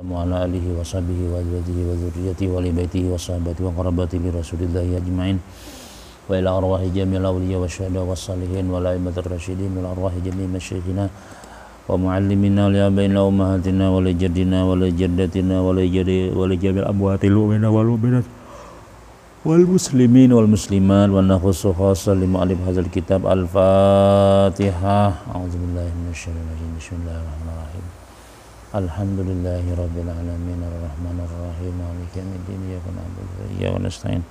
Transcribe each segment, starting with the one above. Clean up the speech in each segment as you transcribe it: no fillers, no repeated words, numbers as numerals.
wa ala alihi wa sahbihi wa azwajihi wa dzurriyyatihi wa li baitihi wa sahabatihi wa qarabatihi rasulillahi ajma'in wa ila arwahi jami'il awliya wa syuhada wa salihin wa la imatir rasyidin wa arwahi jami'i masyayikhina wa muallimina li abaina ummahatina wa li jaddina wa li jaddatina wa li jami'il amwatil mu'minina wal mu'minat wal muslimin wal muslimat wa nakhussu khassan li mu'allif hadzal kitab al-Fatihah. A'udzubillahi minasyaitonir rajim. Bismillahirrahmanirrahim. Alhamdulillahi rabbil alamin arrahmanir rahim maliki yaumiddin iyyaka na'budu wa iyyaka nasta'in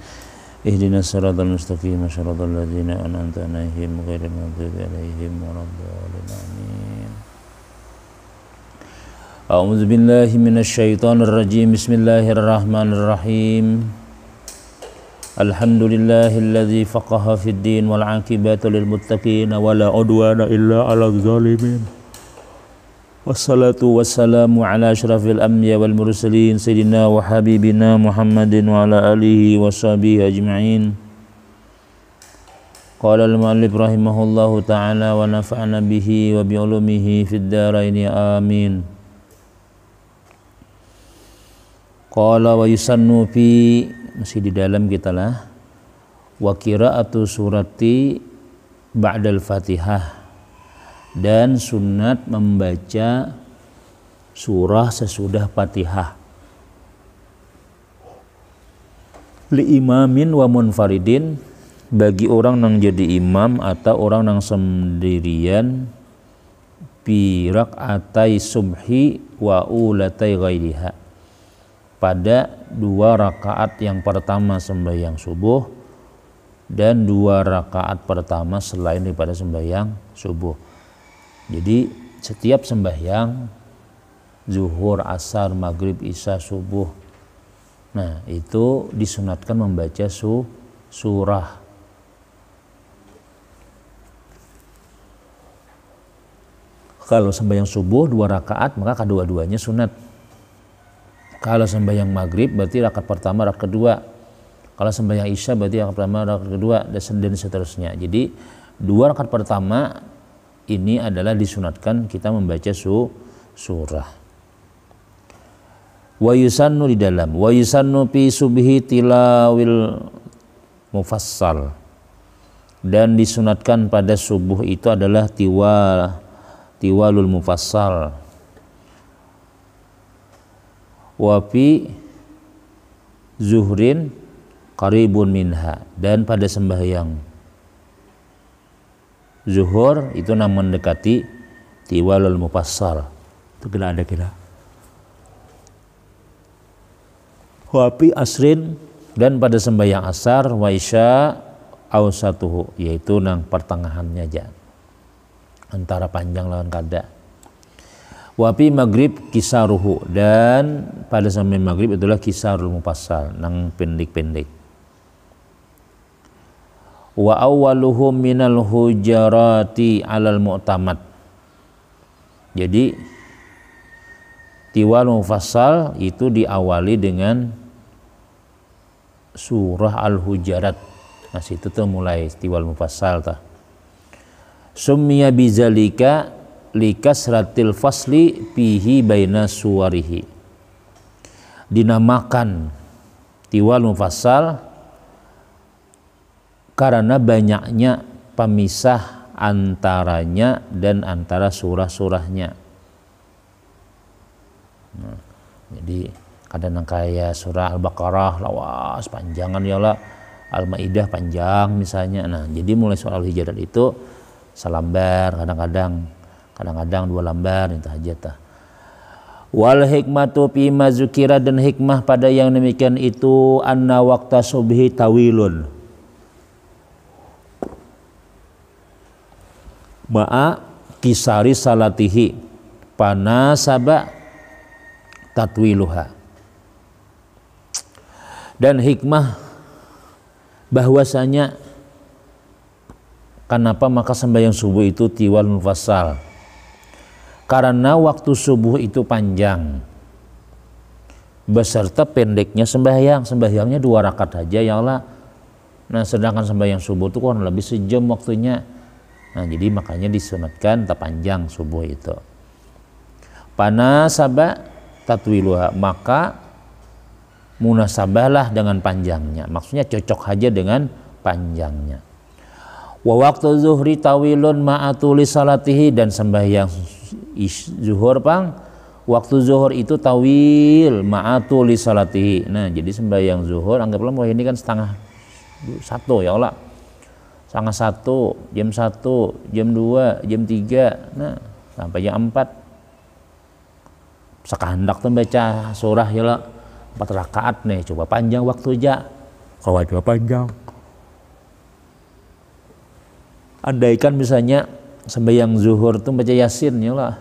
ihdinas siratal mustaqim siratal ladzina an'amta 'alaihim ghairil maghdubi 'alaihim waladdallin amin. A'udzu billahi minasyaitonir rajim. Bismillahirrahmanirrahim. Alhamdulillahilladzi faqaha fid din wal 'aqibatu lil muttaqin wa la 'udwana illa 'alal zalimin. Wassalatu wassalamu ala asyrafil anbiya wal mursalin sayyidina wa habibina Muhammadin wa ala alihi wa sahbihi ajma'in. Qala al-mu'allif rahimahullahu ta'ala wa nafa'ana bihi wa bi ulumihi fid dharain amin. Qala wa yusannu fi, masih di dalam kita lah, wa qira'atu surati ba'dal Fatihah, dan sunat membaca surah sesudah Fatihah. Li imamin wa munfaridin, bagi orang yang jadi imam atau orang yang sendirian, bi rak'atai subhi wa ulatai ghairiha, pada 2 rakaat yang pertama sembahyang subuh dan 2 rakaat pertama selain daripada sembahyang subuh. Jadi setiap sembahyang zuhur, asar, maghrib, isya, subuh, nah itu disunatkan membaca surah. Kalau sembahyang subuh 2 rakaat maka kedua-duanya sunat. Kalau sembahyang maghrib berarti rakaat pertama, rakaat kedua. Kalau sembahyang isya berarti rakaat pertama, rakaat kedua, dan seterusnya. Jadi 2 rakaat pertama ini adalah disunatkan kita membaca surah. Wa yusannu di dalam, wa yusannu fi subhi tilawil mufassal, dan disunatkan pada subuh itu adalah tiwalul mufassal. Wa fi zuhrin qaribun minha, dan pada sembahyang zuhur itu namun mendekati tiwalul mufassal. Itu kena ada kira. Wa fi asrin, dan pada sembahyang asar, wa isya awsatuhu, yaitu nang pertengahannya aja, antara panjang lawan kada. Wa fi maghrib kisaruhu, dan pada sembahyang maghrib itulah kisarul mufassal, nang pendek-pendek. Wa awwaluhum minal hujarati alal mu'tamad, jadi tiwal mufassal itu diawali dengan surah Al-Hujarat. Nah situ tuh mulai tiwal mufassal tah. Summiya bizalika likasratil fasli fihi baina suwarihi, dinamakan tiwal mufassal karena banyaknya pemisah antaranya dan antara surah-surahnya. Nah, jadi kadang kayak surah Al-Baqarah lawas panjangan ya lah, Al-Maidah panjang misalnya. Nah, jadi mulai surah Al-Hujarat itu salambar, kadang-kadang 2 lembar itu aja tah. Wal hikmatu fi mazukira, dan hikmah pada yang demikian itu anna waqta subhi tawilun ma'a kisari salatihi panasaba tatwiluha, dan hikmah bahwasanya kenapa maka sembahyang subuh itu tiwal mufassal, karena waktu subuh itu panjang beserta pendeknya sembahyangnya 2 rakaat aja ya Allah. Nah sedangkan sembahyang subuh itu kurang lebih sejam waktunya. Nah jadi makanya disunatkan terpanjang subuh itu. Panasaba tatwiluha, maka munasabahlah dengan panjangnya, maksudnya cocok aja dengan panjangnya. Wa waktu zuhri tawilun ma'atuli salatihi, dan sembahyang zuhur waktu zuhur itu tawil ma'atuli salatihi. Nah, jadi sembahyang zuhur anggaplah mau ini kan setengah 1 ya Allah, setengah 1, jam 1, jam 2, jam 3, nah sampai jam 4 sekehendak tuh baca surah ya lah 4 rakaat nih, coba panjang waktu aja, kalau coba panjang. Andaikan misalnya sembahyang zuhur tuh baca Yasin ya lah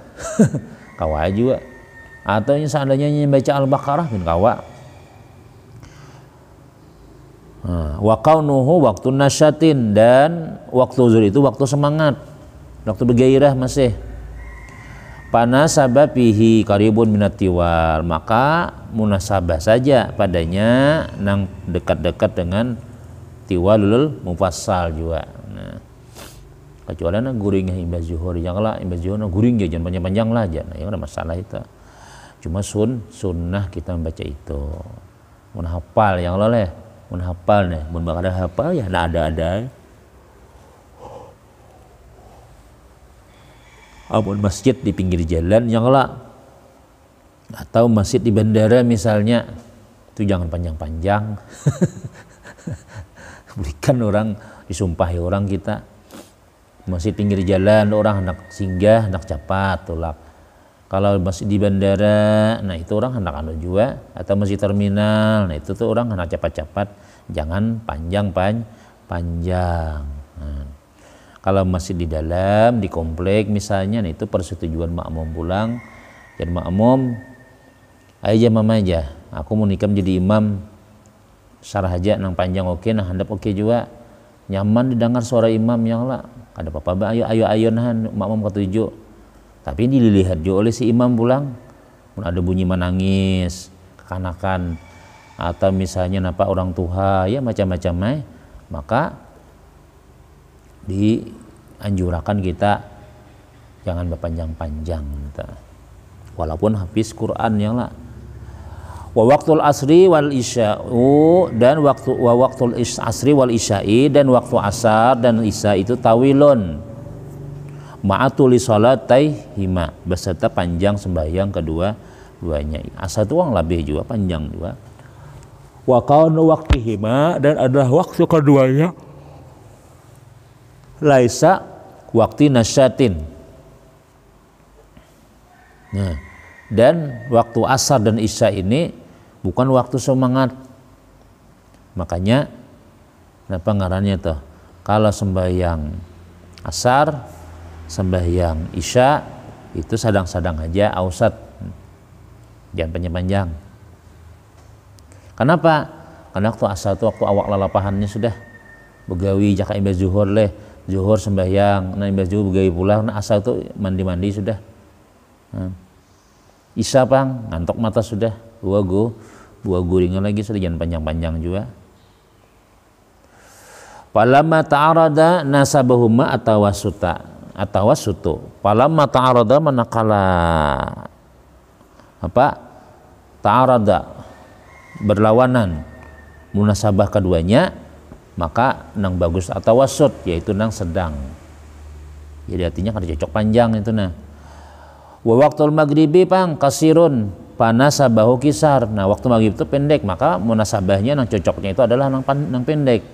kawa juga, atau seandainya baca Al-Baqarah pun kawa. Wa kaunuhu waktu nasyatin, dan waktu zuhur itu waktu semangat, waktu bergairah masih. Panasabah bihi qaribun minat tiwal, maka munasabah saja padanya nang dekat-dekat dengan tiwalul mufassal juga. Nah, kecuali na guringnya imbas zuhur, janganlah imbas zuhur na guring jangan panjang-panjang lah aja. Nah, yang ada masalah itu. Cuma sunnah kita membaca itu. Mun hafal yang loleh, mun hafal nih, mun bakal hafal ya ada. Amun masjid di pinggir jalan janganlah, atau masjid di bandara misalnya, itu jangan panjang-panjang. Berikan orang disumpahi orang kita. Masjid pinggir jalan orang hendak singgah, hendak cepat tulak. Kalau masih di bandara, nah itu orang hendak anu juga, atau masih terminal, nah itu tuh orang hendak cepat-cepat, jangan panjang. Nah, kalau masih di dalam, di komplek misalnya, nah itu persetujuan makmum pulang. Jadi makmum, aja mama aja, aku mau nikam jadi imam, sarah aja nang panjang oke, nah handap oke juga, nyaman didengar suara imam yang lah. Ada apa-apa, ayo nahan makmum ketujuh. Tapi ini dilihat juga oleh si imam pulang, ada bunyi menangis, kekanakan, atau misalnya napa orang tua ya macam-macam, maka dianjurkan kita jangan berpanjang-panjang, walaupun habis Quran yang lah. Wa waktul asri wal isya'u, dan waktul asri wal isya'i, dan waktu asar dan isya itu tawilun ma'atuli salataihima, beserta panjang sembahyang kedua-duanya. Asar itu orang lebih juga panjang juga. Wa kaunu waqtihima, dan adalah waktu keduanya laisa waktu nasyatin. Nah, dan waktu asar dan isya ini bukan waktu semangat. Makanya apa ngarannya tuh, kalau sembahyang asar, sembahyang isya itu sadang-sadang aja, ausat, jangan panjang-panjang. Kenapa? Karena waktu asar itu waktu awak lalapahannya sudah begawi, jaka imbas zuhur leh, zuhur sembahyang, nah imbas zuhur begawi pulang, nah asar itu mandi-mandi sudah. Nah, isya ngantok mata sudah, buah guringan lagi sudah, jangan panjang-panjang juga. Falamma ta'arada nasabahuma atawassutu. Falamma ta'arada manakala ta'arada berlawanan munasabah keduanya, maka nang bagus atawassut, yaitu nang sedang. Jadi artinya kada cocok panjang itu nah. Wa waktul maghribi kasirun panasabahu kisar. Nah, waktu maghrib itu pendek, maka munasabahnya nang cocoknya itu adalah nang pendek.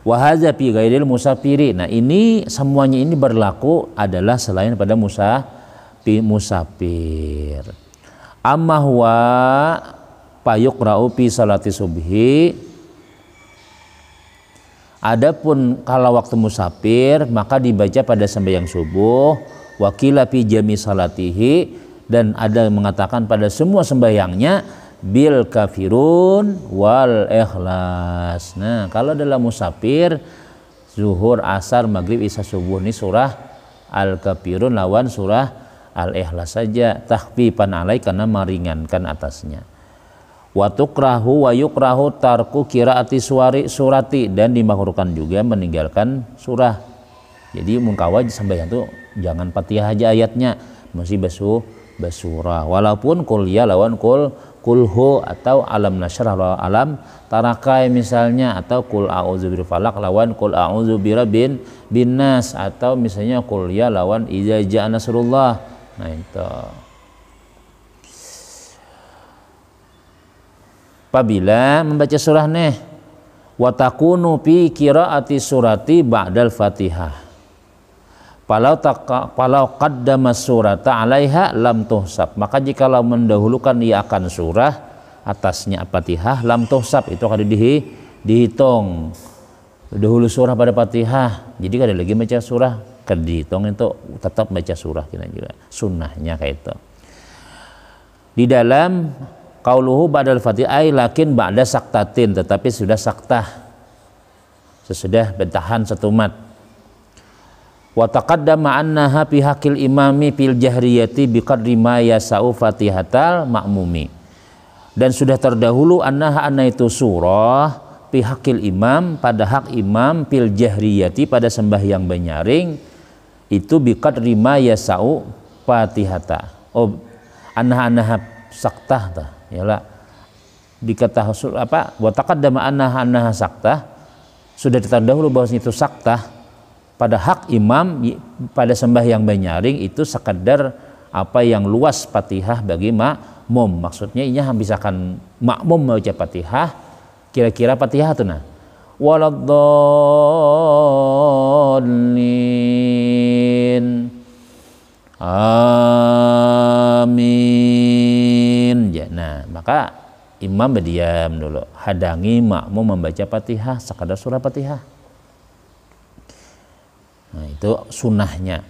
Wa hadza fi ghairil musafiri. Nah, ini semuanya ini berlaku adalah selain pada musafir. Amma huwa payuqra'u fi salati subhi. Adapun kalau waktu musafir maka dibaca pada sembahyang subuh, wakila fi jami salatihi, dan ada yang mengatakan pada semua sembahyangnya bil kafirun wal ikhlas. Nah, kalau dalam musafir zuhur, asar, maghrib, isya, subuh ini surah al-kafirun lawan surah al-ikhlas saja, takhfifan alai, karena meringankan atasnya. Wa tukrahu wa yukrahu tarku qiraati surati, dan dimakruhkan juga meninggalkan surah. Jadi mungkawaj sembahyang itu jangan Fatihah aja ayatnya, masih bersurah. Walaupun kul ya lawan kulhu atau alam nasyrah lawan alam tarakai misalnya, atau kul a'udzu birabbil falaq lawan kul a'udzu birabbin binnas, atau misalnya kul ya lawan idza jaa nasrullah. Nah itu. Apabila membaca surah nih, wa takunu fi qiraati surati ba'dal Fatihah. Palau qaddama surata 'alaiha lam tuhsab. Maka jikalau mendahulukan ia akan surah atasnya Fatihah, lam tuhsab itu akan dihitung. Dahulu surah pada Fatihah. Jadi kada lagi baca surah, kada dihitung, itu tetap baca surah kita juga. Sunnahnya kayak itu. Di dalam qauluhu ba'dal Fatihah lakin ba'da saktatin, tetapi sudah saktah, sesudah bentahan satu mat. Wa taqaddama annaha fi haqqil imami fil jahriyati biqadri ma yasau fatihatal ma'mumi. Dan sudah terdahulu anna itu surah fi haqqil imam, pada hak imam, fil jahriyati pada sembahyang benyaring itu biqadri ma yasau fatihata. Oh anha saktah tah yalah dikata apa wa taqaddama annaha saktah, sudah terdahulu bahwasanya itu saktah pada hak imam pada sembahyang benyaring itu sekadar apa yang luas Fatihah bagi makmum. Maksudnya ini misalkan makmum membaca Fatihah, kira-kira Fatihah itu nah waladdallin amin ya. Nah maka imam berdiam dulu, hadangi makmum membaca Fatihah, sekadar surah Fatihah. Nah itu sunnahnya.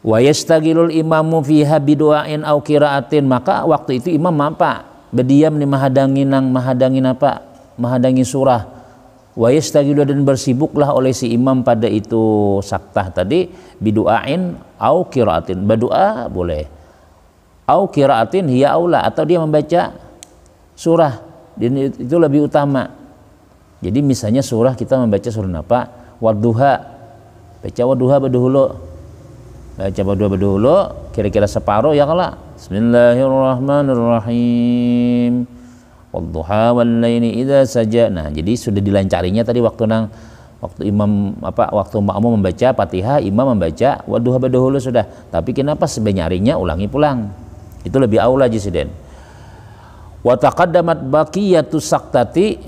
Wa yastagilul imamu fiha bidu'ain au qiraatin, maka waktu itu imam apa? Berdiam nih mahadangin apa? Mahadangi surah. Wa yastagilu, dan bersibuklah oleh si imam pada itu saktah tadi bidu'ain au qiraatin. Berdoa boleh. Au qiraatin hiya aula, atau dia membaca surah. Dan itu lebih utama. Jadi misalnya surah kita membaca surah apa? Wadduha. Baca wadduha berdahulu, kira-kira separuh ya kalau Bismillahirrahmanirrahim wadduha wallaili idza saja. Nah jadi sudah dilancarinya tadi waktu imam waktu makmum membaca Fatihah, imam membaca wadduha berdahulu sudah. Tapi kenapa sebenarnya ulangi pulang, itu lebih aula jisiden. Wa taqaddamat baqiyatus saktati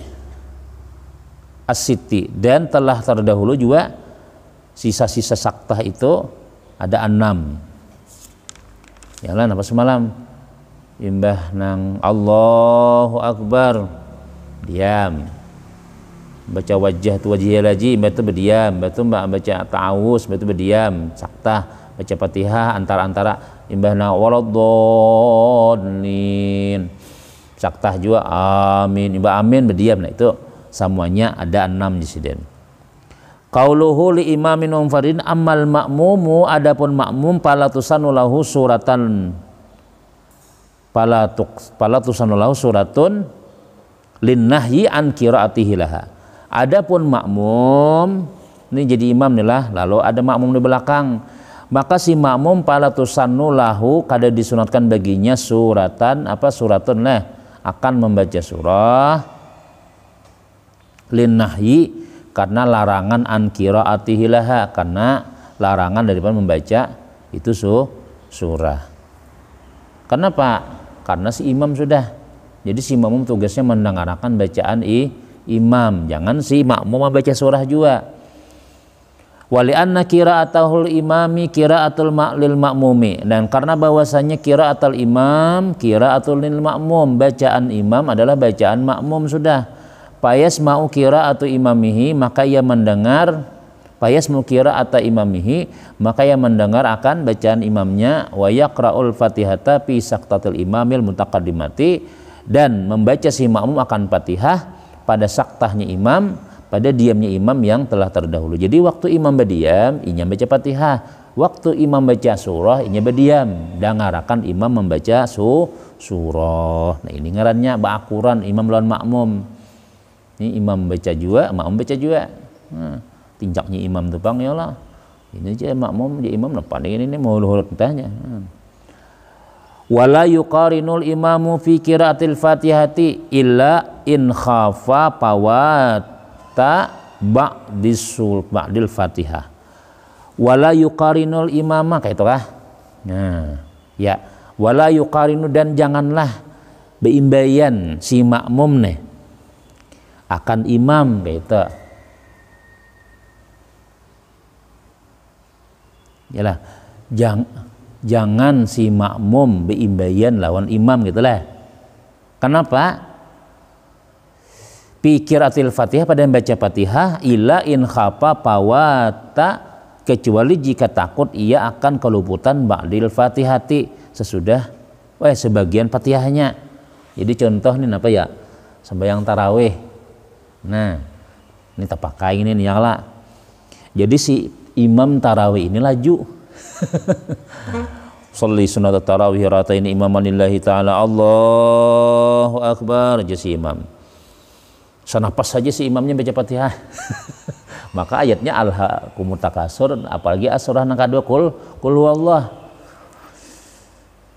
as-sitti, dan telah terdahulu juga sisa-sisa saktah itu ada 6. Ya lah, apa semalam imbah nang Allahu Akbar diam, baca wajah tu wajih lagi, mbak tu berdiam, mbak tu baca ta'awuz, mbak tu berdiam, saktah, baca Fatihah antara imbah nang waladdallin, saktah juga amin, imbah amin berdiam. Nah itu semuanya ada 6 disiden. Qauluhu li imamin umfarin ammal ma'mumu, adapun makmum palatusanu lahu suratan palatusanu lahu suratun linnahyi an qiraatihi laha. Adapun makmum ini jadi imam nih lah, lalu ada makmum di belakang, maka si makmum palatusanu lahu kada disunatkan baginya suratun lah akan membaca surah linnahyi karena larangan an qiraatihi laha, karena larangan daripada membaca itu surah. Kenapa? Karena si imam sudah. Jadi si makmum tugasnya mendengarkan bacaan imam, jangan si makmum membaca surah juga. Wali anna qiraatahul imami qiraatul lil ma'mumi, dan karena bahwasanya qiraatul imam qiraatul lil ma'mum, bacaan imam adalah bacaan makmum sudah. Payas mau kira atau imamihi, maka ia mendengar akan bacaan imamnya. Wa yaqra'ul fatihata fi saktatil imamil mutaqaddimati, dan membaca si makmum akan Fatihah pada saktahnya imam, pada diamnya imam yang telah terdahulu. Jadi waktu imam berdiam, inya baca Fatihah. Waktu imam baca surah, inya berdiam, dengarakan imam membaca surah. Nah ini ngarannya ba'akuran imam lawan makmum. Ini imam baca juga, makmum baca juga. Nah, tincaknya imam tu bang ya lah. Ini aja makmum, dia imam lepas ini mau luhur tanya. Wala yuqarinul imamu fi qiraatil Fatihati illa in khafa pawata ba'dil Fatihah. Wala yuqarinul imama kayak itu kah? Nah, ya. Wala yuqarinu dan janganlah beimbayan si makmum nih akan imam kayak itu. Yalah, jangan si makmum beimbayan lawan imam gitulah. Kenapa? Pikiratil Fatihah pada membaca Fatihah illa in khafa pawata, kecuali jika takut ia akan keluputan ba'dil Fatihati sesudah sebagian Fatihahnya. Jadi contoh nih apa ya? Sembahyang tarawih. Nah, ini tak pakai ini nih yang lah. Jadi si imam tarawih ini laju. Sholli sunat tarawih rakatain imaman lillahi ta'ala Allahu akbar aja si imam. Sanapas saja si imamnya baca Fatihah. Maka ayatnya alhaakumut takasur, apalagi surah yang kedua qul huwallah.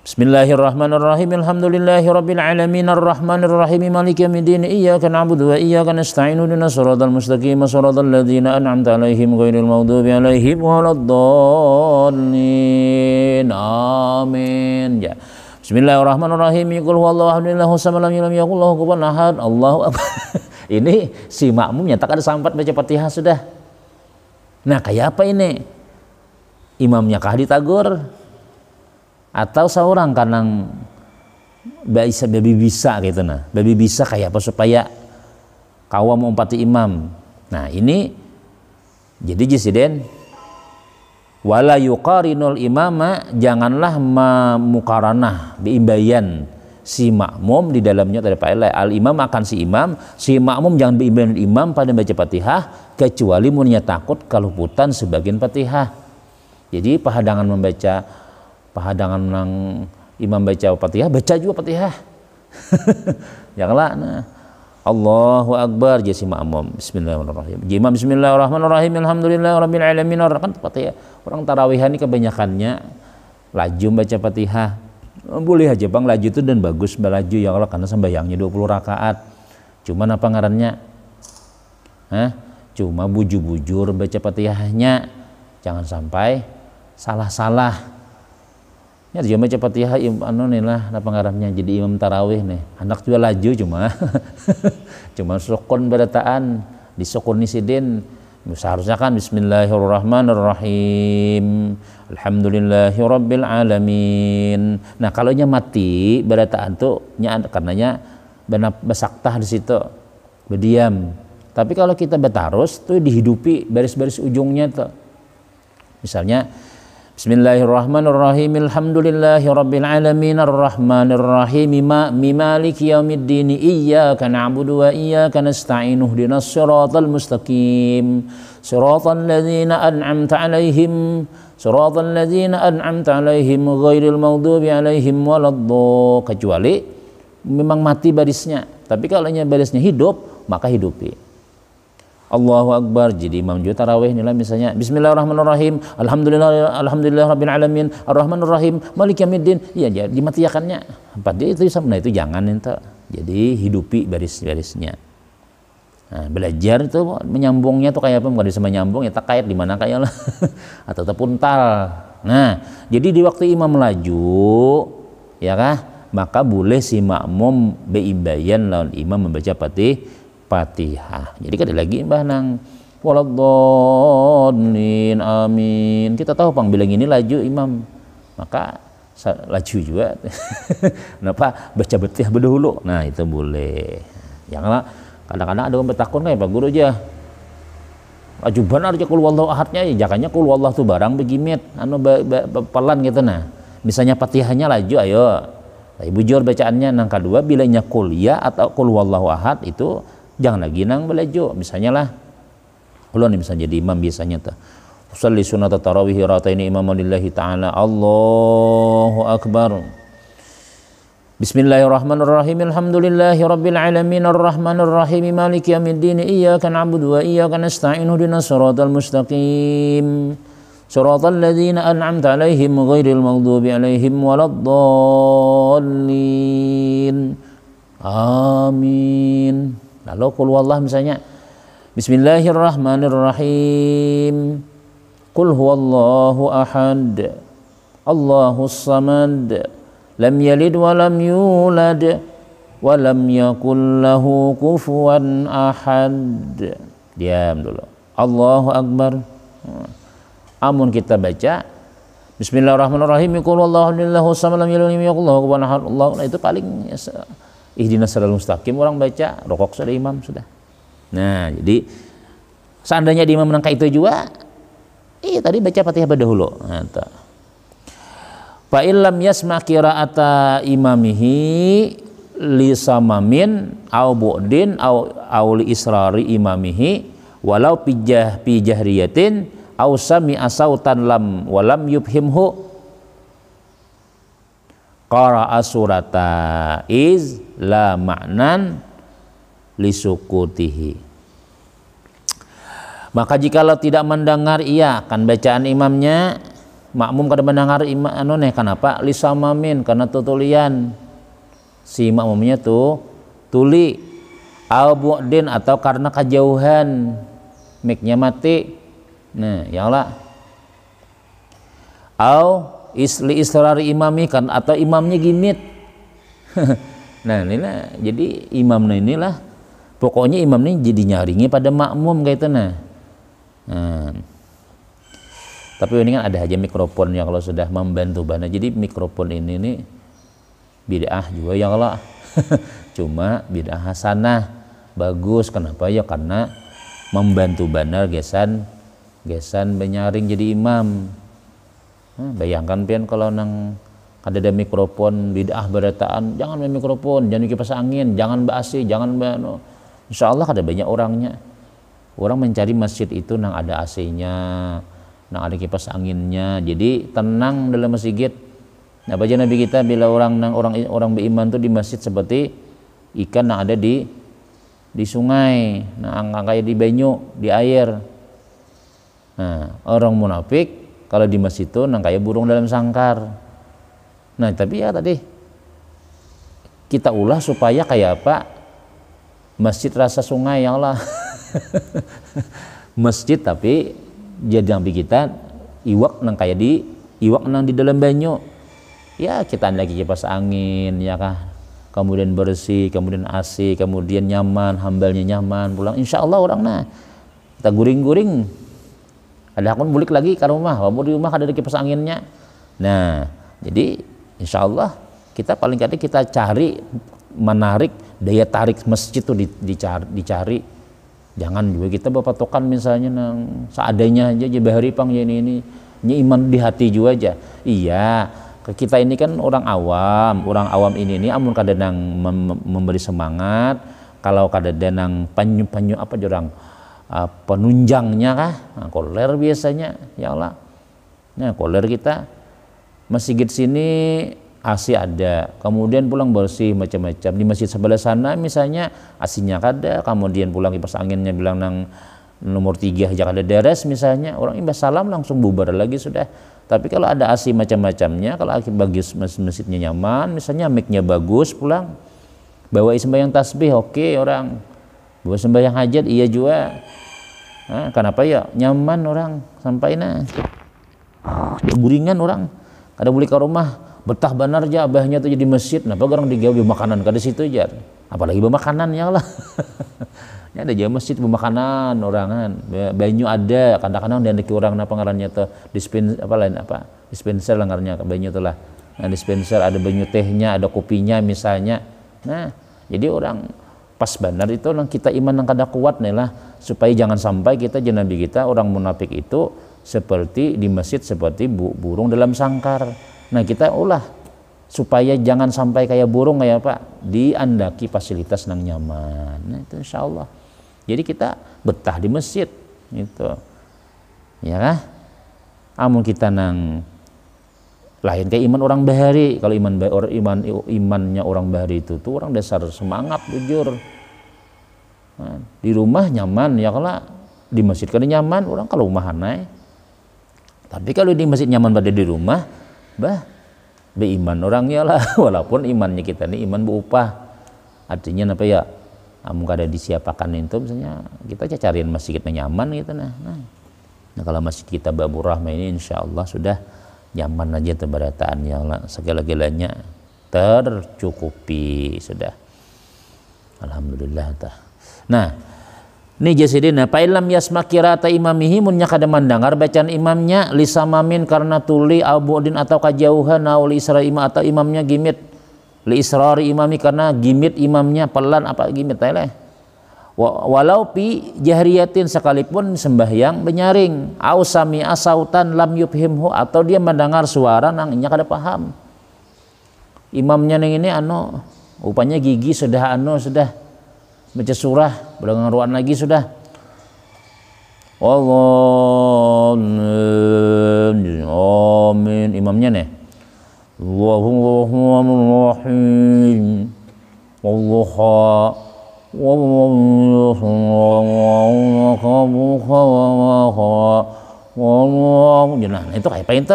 Bismillahirrahmanirrahim. Alhamdulillahirabbil alamin arrahmanir rahim maliki yaumiddin iyyaka na'budu wa iyyaka nasta'in ihdinas siratal mustaqim siratal ladzina an'amta 'alaihim ghairil maghdubi 'alaihim waladdallin. Amin. Ya. Bismillahirrahmanirrahim. Qul huwallahu ahad Allahu samad lam yakul lahu kufuwan ahad. Allahu akbar. Ini si makmum nyatakan sampat baca Fatihah sudah. Nah, kayak apa ini? Imamnya kah ditagur? Atau seorang kanang babi bisa gitu nah. Babi bisa kayak apa supaya kawam umpati imam. Nah, ini jadi jisiden wala yuqarinul imama, janganlah memukaranah biimbayan si makmum di dalamnya daripada al imam akan si imam, si makmum jangan biimbayan imam pada baca Fatihah kecuali munnya takut keluputan sebagian Fatihah. Jadi pahadangan nang imam baca Fatihah, baca juga Fatihah. Janganlah. Nah, Allahu akbar jadi makmum. Bismillahirrahmanirrahim. Imam bismillahirrahmanirrahim. Alhamdulillahirabbil alamin. Kan Fatihah. Orang tarawihan ini kebanyakannya laju baca Fatihah. Boleh aja Bang laju itu dan bagus melaju ya Allah karena sembahyangnya 20 rakaat. Cuman apa ngarannya? Cuma bujur-bujur baca Fatihahnya. Jangan sampai salah-salah. Ya dia baca Fatihah apa ngarannya jadi imam tarawih nih. Anak juga laju cuma sukun berataan di sukun nisidin. Seharusnya kan bismillahirrahmanirrahim. Alhamdulillahirabbil alamin. Nah, kalau nya mati berataan tuh karenanya benar besaktah di situ. Berdiam. Tapi kalau kita betarus tuh dihidupi baris-baris ujungnya tuh. Misalnya Bismillahirrahmanirrahim. Alhamdulillahirabbil alamin arrahmanir rahim maliki yaumiddin iyyaka na'budu wa iyyaka nasta'in ihdinas siratal mustaqim siratal ladzina an'amta 'alaihim ghairil maghdubi 'alaihim waladdallin. Kecuali memang mati barisnya. Tapi kalau barisnya hidup, maka hidupi. Allahu akbar jadi imam juga tarawih inilah misalnya bismillahirrahmanirrahim alhamdulillahirabbil alamin arrahmanir rahim maliki yaumiddin ya dimatiakannya apa dia itu sama. Nah, itu jangan itu jadi hidupi baris-barisnya. Nah, belajar itu menyambungnya tuh kayak apa, bukan bisa menyambung ya tak kait di mana kayak lah atau terpuntal. Nah, jadi di waktu imam melaju ya kah maka boleh si makmum beimbayan lawan imam membaca Fatihah. Jadi kan ada lagi mbah nang waladdallin amin. Kita tahu pang bilang ini laju imam, maka laju juga. Kenapa baca Fatihah berdahulu? Nah, itu boleh. Janganlah kadang-kadang ada orang bertakun kayak Pak Guru aja. Aju benar aja kul wallahu ahadnya ya jakanya kul wallahu tuh barang begimit pelan gitu nah. Misalnya Fatihahnya laju ayo. Bujur bacaannya nang kedua bilanya kul ya atau kul wallahu ahad itu jangan lagi nang belajo. Misalnya lah ulun misalnya jadi imam biasanya tuh usolli sunat tarawih rakatain imaman lillahi ta'ala Allahu akbar. Bismillahirrahmanirrahim. Alhamdulillahirabbil alamin arrahmanir rahim maliki yaumiddin iyyaka na'budu wa iyyaka nasta'in ihdinas siratal mustaqim Shiratal ladzina an'amta 'alaihim ghairil maghdubi 'alaihim waladdallin. Amin. Lalu qul huwallah misalnya Bismillahirrahmanirrahim. Qul huwallahu ahad. Allahus samad. Lam yalid wa lam yulad wa lam yakul lahu kufuwan ahad. Diam dulu. Allahu akbar. Amun kita baca Bismillahirrahmanirrahim. Qul huwallahu samad lam yalid wa lam yakul lahu kufuwan ahad. Allah itu paling ihdinas siratal mustaqim orang baca rokok sudah imam sudah. Nah, jadi seandainya di imam menangka itu juga tadi baca Fatihah dahulu. Nah, fa illam yasma qira'ata imamihi li samamin au bu'din au li israri imamihi walau pi jahriyatin au sami'a sautan lam walam yubhimhu qara'a surata iz la ma'nan lisukutihi. Maka jikalau tidak mendengar ia kan bacaan imamnya, makmum kada mendengar imam kenapa lisamamin karena tutulian si makmumnya tuh tuli au bu'din atau karena kejauhan mic-nya mati. Nah, ya Allah. Au isli israri imami kan atau imamnya gimit. Nah inilah jadi imamnya inilah pokoknya imamnya jadi nyaringi pada makmum kayak itu nah. Tapi ini kan ada aja mikrofon yang kalau sudah membantu banget. Jadi mikrofon ini nih bid'ah juga ya Allah. Cuma bid'ah hasanah bagus. Kenapa ya? Karena membantu benar gesan benyaring jadi imam. Bayangkan pian kalau nang ada mikrofon bid'ah berataan, jangan main mikrofon, jangan kipas angin, jangan AC, jangan insya Allah ada banyak orangnya. Orang mencari masjid itu nang ada AC-nya, nang ada kipas anginnya, jadi tenang dalam masjid. Nah, baca Nabi kita bila orang beriman tuh di masjid seperti ikan yang ada di sungai, nah kayak di banyu, di air. Nah, orang munafik kalau di masjid itu nang kayak burung dalam sangkar. Nah, tapi ya tadi kita ulah supaya kayak apa? Masjid rasa sungai ya Allah. Masjid tapi jadi nabi kita iwak nang kayak iwak nang di dalam banyu. Ya kita lagi kipas angin ya kah, kemudian bersih, kemudian AC, kemudian nyaman, hambalnya nyaman, pulang insya Allah orang nah kita guring-guring ada akun bulik lagi ke rumah, walaupun di rumah ada kipas anginnya. Nah jadi insya Allah kita paling kadang kita cari menarik daya tarik masjid itu dicari. Jangan juga kita berpatokan misalnya nang seadanya aja bahari pang ya ini iman di hati juga aja. Iya, kita ini kan orang awam ini amun kadang memberi semangat, kalau kadang panyu apa jorang penunjangnya kah? Nah, koler biasanya ya Allah. Nah, koler kita masjid sini AC ada, kemudian pulang bersih macam-macam. Di masjid sebelah sana misalnya AC-nya kada, kemudian pulang kipas anginnya bilang nang nomor 3 aja kada deres misalnya, orang imbas salam langsung bubar lagi sudah. Tapi kalau ada AC macam-macamnya, kalau bagus masjidnya nyaman, misalnya mic-nya bagus, pulang bawa sembahyang tasbih oke orang, bawa sembahyang hajat iya juga. Nah, kenapa ya nyaman orang sampai buringan orang kada boleh ke rumah betah benar aja abahnya tuh jadi masjid. Napa orang digawe makanan kada situ aja, apalagi bemakanan ya Allah. Ini ada aja masjid bemakanan orangan banyu ada kadang-kadang dan orang napa ngarannya tuh dispenser lah ngarannya banyu tuh lah. Nah, dispenser ada banyu tehnya, ada kopinya misalnya. Nah jadi orang pas benar itu orang kita iman yang kada kuat nih lah, supaya jangan sampai kita jenabi kita orang munafik itu seperti di masjid seperti burung dalam sangkar. Nah kita ulah supaya jangan sampai kayak burung kayak Pak, diandaki fasilitas nang nyaman. Nah itu insya Allah. Jadi kita betah di masjid itu, ya kah? Amun kita nang lain kayak iman orang bahari. Kalau imannya orang bahari itu tuh orang dasar semangat jujur. Nah, di rumah nyaman ya kalau di masjid kada nyaman orang kalau rumah aneh. Tapi kalau di masjid nyaman pada di rumah, beiman orangnya lah, walaupun imannya kita ini iman berupah. Artinya apa ya? Amun kada disiapakan itu misalnya kita cariin masjid yang nyaman gitu nah. Nah kalau masjid kita Babur Rahmah ini insya Allah sudah nyaman aja keberataannya, segala-galanya tercukupi sudah. Alhamdulillah tah. Nah, ini jasidina fa illam yasma qiraata imamihi munnya kada mandangar bacaan imamnya lisamamin karena tuli abudin atau kajauhan aul isra imam atau imamnya gimit li israri imami karena gimit imamnya pelan apa gimit teh walau pi jahriyatin sekalipun sembahyang benyaring au sami asautan lam yubhimhu atau dia mendengar suara nang nya kada paham imamnya nang ini upanya gigi sudah sudah baca surah berengaruan lagi sudah Allah amin imamnya nih Allahumma nah itu kayak apa itu?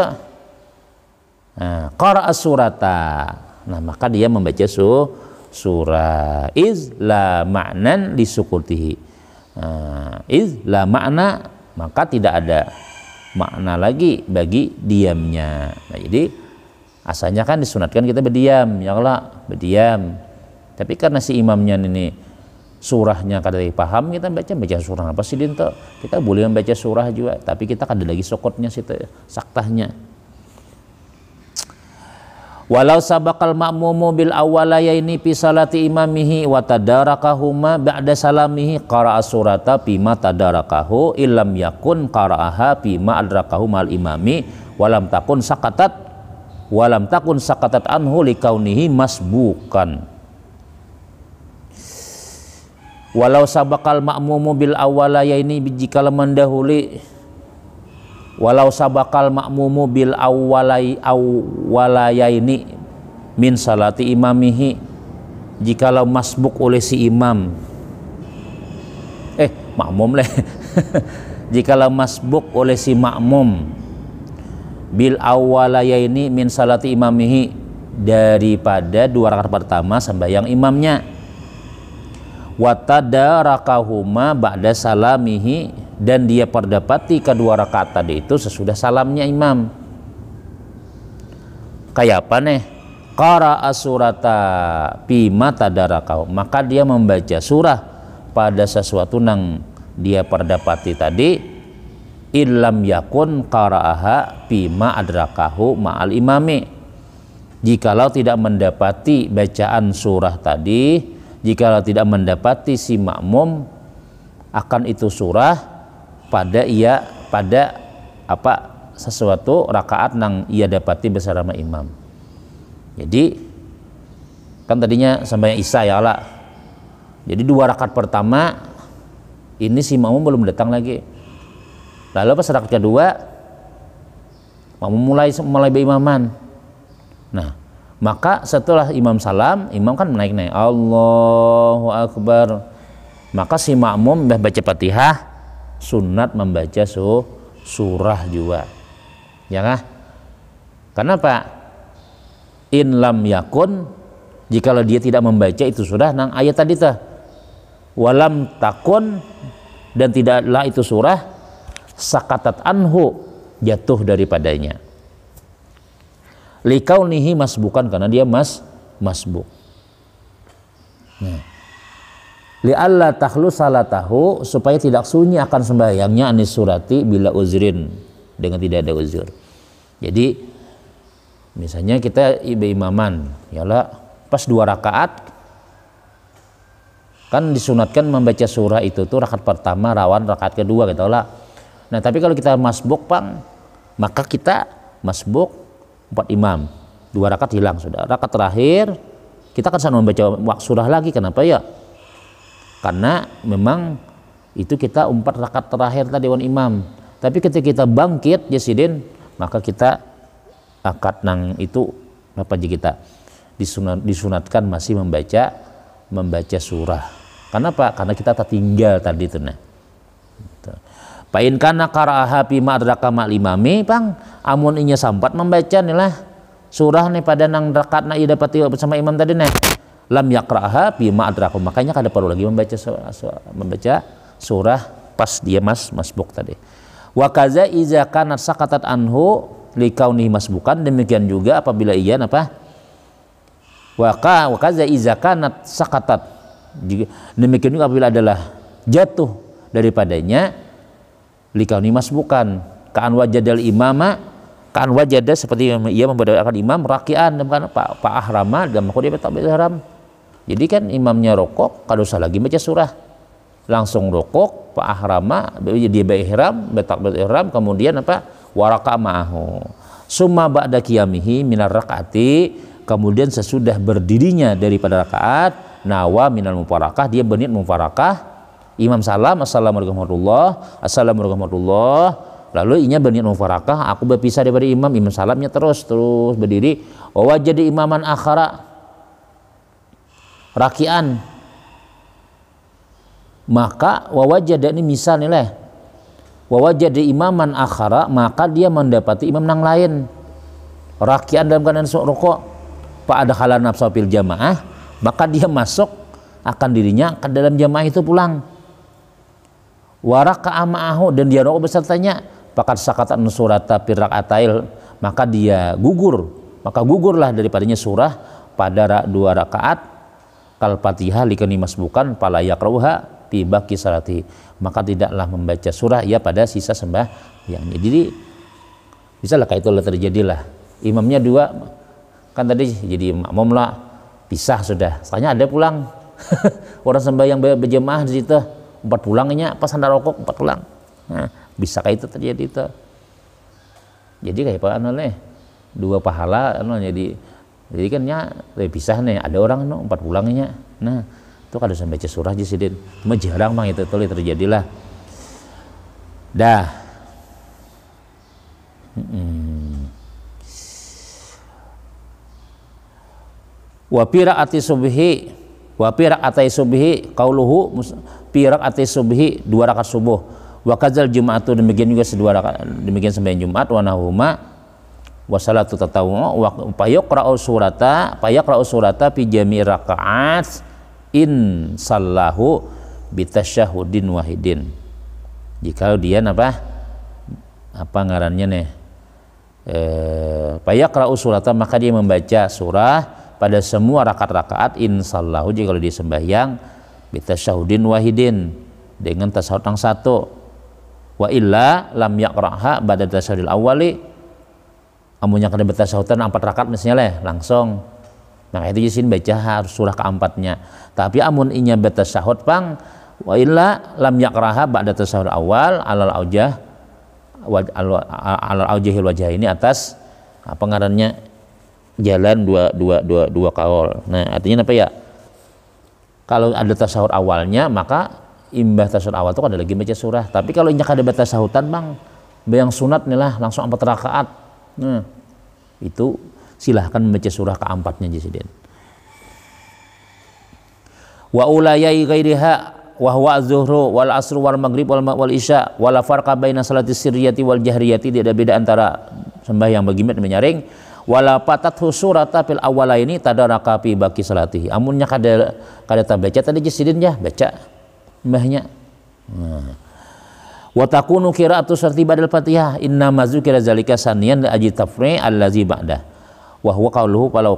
Nah, qara'a surata. Nah, maka dia membaca surah iz la ma'nan lisukutihi. Iz la makna maka tidak ada makna lagi bagi diamnya. Nah, jadi asalnya kan disunatkan kita berdiam, ya Allah, berdiam. Tapi karena si imamnya ini surahnya kada paham, kita baca surah apa sih dinto? Kita boleh membaca surah juga, tapi kita kada lagi sokotnya situ saktahnya. Walau sabaqal ma'mumu bil awwalayaini fi salati imamihi wa tadarakahuma ba'da salamihi qara'a surata bima tadarakahu illam yakun qara'aha bima adrakahu mal imami walam takun sakatat anhu likaunihi masbukan. Walau sabaqal ma'mumu bil awwalayaini jikalau mendahului walau sabaqal ma'mumu bil awwalayaini min salati imamihi jikalau masbuk oleh si imam makmum leh jikalau masbuk oleh si makmum bil awwalayaini min salati imamihi daripada dua rakaat pertama sembahyang imamnya watadarakahuma ba'da salamihi dan dia perdapati kedua rakaat tadi itu sesudah salamnya imam. Kayak apa nih? Qara'a surata bima tadarakahu, maka dia membaca surah pada sesuatu yang dia perdapati tadi illam yakun qara'aha bima adrakahu ma'al imami. Jikalau tidak mendapati bacaan surah tadi, jikalau tidak mendapati si makmum akan itu surah pada sesuatu rakaat yang ia dapati bersama imam. Jadi kan tadinya sampai isya ya Allah. Jadi dua rakaat pertama ini si makmum belum datang lagi. Lalu pas rakaat kedua makmum mulai berimaman. Nah, maka setelah imam salam, imam kan naik Allahu Akbar. Maka si makmum baca Fatihah, sunat membaca surah juga. Ya kah? Kenapa? In lam yakun, jikalau dia tidak membaca itu surah nang ayat tadi tah. Walam takun, dan tidaklah itu surah sakatat anhu, jatuh daripadanya. Likaunihi masbukan, karena dia masbuk. Nah, li'alla takhlu salatahu, supaya tidak sunyi akan sembahyangnya anis surati bila uzrin, dengan tidak ada uzur. Jadi misalnya kita imaman yalah pas dua rakaat kan disunatkan membaca surah itu tuh rakaat pertama rawan rakaat kedua gitu lah. Nah tapi kalau kita masbuk maka kita masbuk 4 imam, 2 rakaat hilang sudah. Rakaat terakhir kita kan sama membaca surah lagi. Kenapa ya? Karena memang itu kita 4 rakaat terakhir tadi wan imam. Tapi ketika kita bangkit jasidin, maka kita akad nang itu apa aja kita disunatkan masih membaca surah. Kenapa? Karena kita tertinggal tadi itu nah. Fa in kana qara'aha fi madraka ma limami pang amun inya sampat membaca nilah surah nih pada nang rakaat na ida dapati bersama imam tadi nih lam yaqra'aha fi madraka, makanya kada perlu lagi membaca surah pas dia masbuk tadi. Wa kaza iza kanat sakatat anhu likaunihi masbukan, demikian juga apabila ia apa wa kaza iza kanat sakatat, demikian juga apabila adalah jatuh daripadanya likaunihi masbukan, ka'an wajadal imama, ka'an wajada seperti ia membacakan imam raki'an dan pak ahrama dan maka dia takbiratul ihram. Jadi kan imamnya rokok, kada usah lagi baca surah, langsung rokok, pak ahrama, dia berihram, bertakbiratul ihram, kemudian apa waraka ma'ahu. Summa ba'da qiyamihi minar rakaati, kemudian sesudah berdirinya daripada rakaat, nawa minal mufarakah, dia berniat mufarakah. Imam salam, assalamualaikum warahmatullahi wabarakatuh, lalu inya berniat mufarakah, aku berpisah daripada imam salamnya terus berdiri. Wajadi imaman akhara rakian, maka wawajada ini misal nilai wawajada imaman akhara, maka dia mendapati imam nang lain rakian dalam keadaan rukuk, pak ada halan nafsu fil jamaah, maka dia masuk akan dirinya ke dalam jamaah itu pulang. Waraka ma'ahu, dan dia rukuk besertanya, pakat sakatan surata firaqatail, maka dia gugurlah daripadanya surah pada 2 rakaat kal Fatihah likani masbukan pala yaqra'uha fi baqi salati, maka tidaklah membaca surah ia pada sisa sembahyang. Jadi misalnya kayak itulah terjadilah imamnya 2 kan tadi jadi makmum lah, pisah sudah, setelahnya ada pulang orang sembahyang berjemaah di situ 4 pulangnya pas anda rokok 4 pulang. Nah, bisa kayak itu terjadi itu. Jadi kayak apa nih 2 pahala jadi kan nya pisah nih, ada orang 4 pulangnya. Nah, itu kada usah baca surah aja sidin. Cuma jarang mang itu tuh terjadilah. Dah. Wa pira'ati subhi qauluhu pira'ati subhi 2 rakaat subuh, wa kadzal jum'atu, demikian juga 2 rakaat, demikian sembahyang Jumat, wa nahuma wa salatu tatawwu wa payaqra'u surata fi jami' rakaat in sallahu bitasyahudin wahidin. Jika dia apa ngarannya nih payaqra'u surata, maka dia membaca surah pada semua rakaat-rakaat in sallahu, jika kalau dia sembahyang bitasyahudin wahidin, dengan tasyahud yang 1. Wa illa lam yaqra'ha ba'da tasyahudil awwali, amunnya kada bertasyahudan 4 rakaat misalnya langsung, nah itu jisin baca harus surah ke-4-nya. Tapi amun inya bertasyahud pang wa illa lam yaqra'ha ba'da tasyahud awal alal aujahil wajah, ini atas apa ngarannya jalan dua kaul. Nah artinya apa ya, kalau ada tasyahud awalnya maka imbah tasyahud awal itu ada lagi baca surah. Tapi kalau inya kada bertasyahudan bang, yang sunat nih lah langsung 4 rakaat, nah itu silahkan membaca surah ke-4-nya jisidin. Wa ulayai ghairiha wa huwa az-zuhru wal asru wal maghrib wal isya wala farqa baina salati sirriyati wal jahriyati, tidak ada beda antara sembahyang bagimat dan menyaring. Wala patathu surata fil awwalaini tadaraka fi baqi salatihi, amunnya kada baca tadi jisidin ya baca mbahnya. Wa takunu qira'atu surati ba'dal Fatihah inna mazukira zalika saniyan la aji tafri allazi ba'da wa huwa qauluhu falau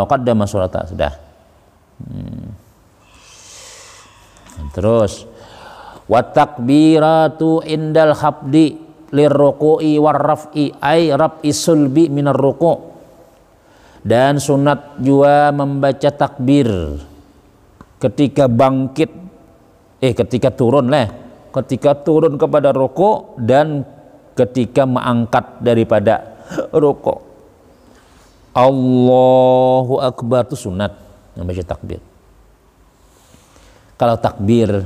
qaddama surata. Sudah. Terus wa takbiratu indal habdi lirruku'i warraf'i ay raf'i sulbi minar ruku', dan sunat juga membaca takbir ketika bangkit ketika turun kepada ruku' dan ketika mengangkat daripada ruku'. Allahu Akbar itu sunat membaca takbir. Kalau takbir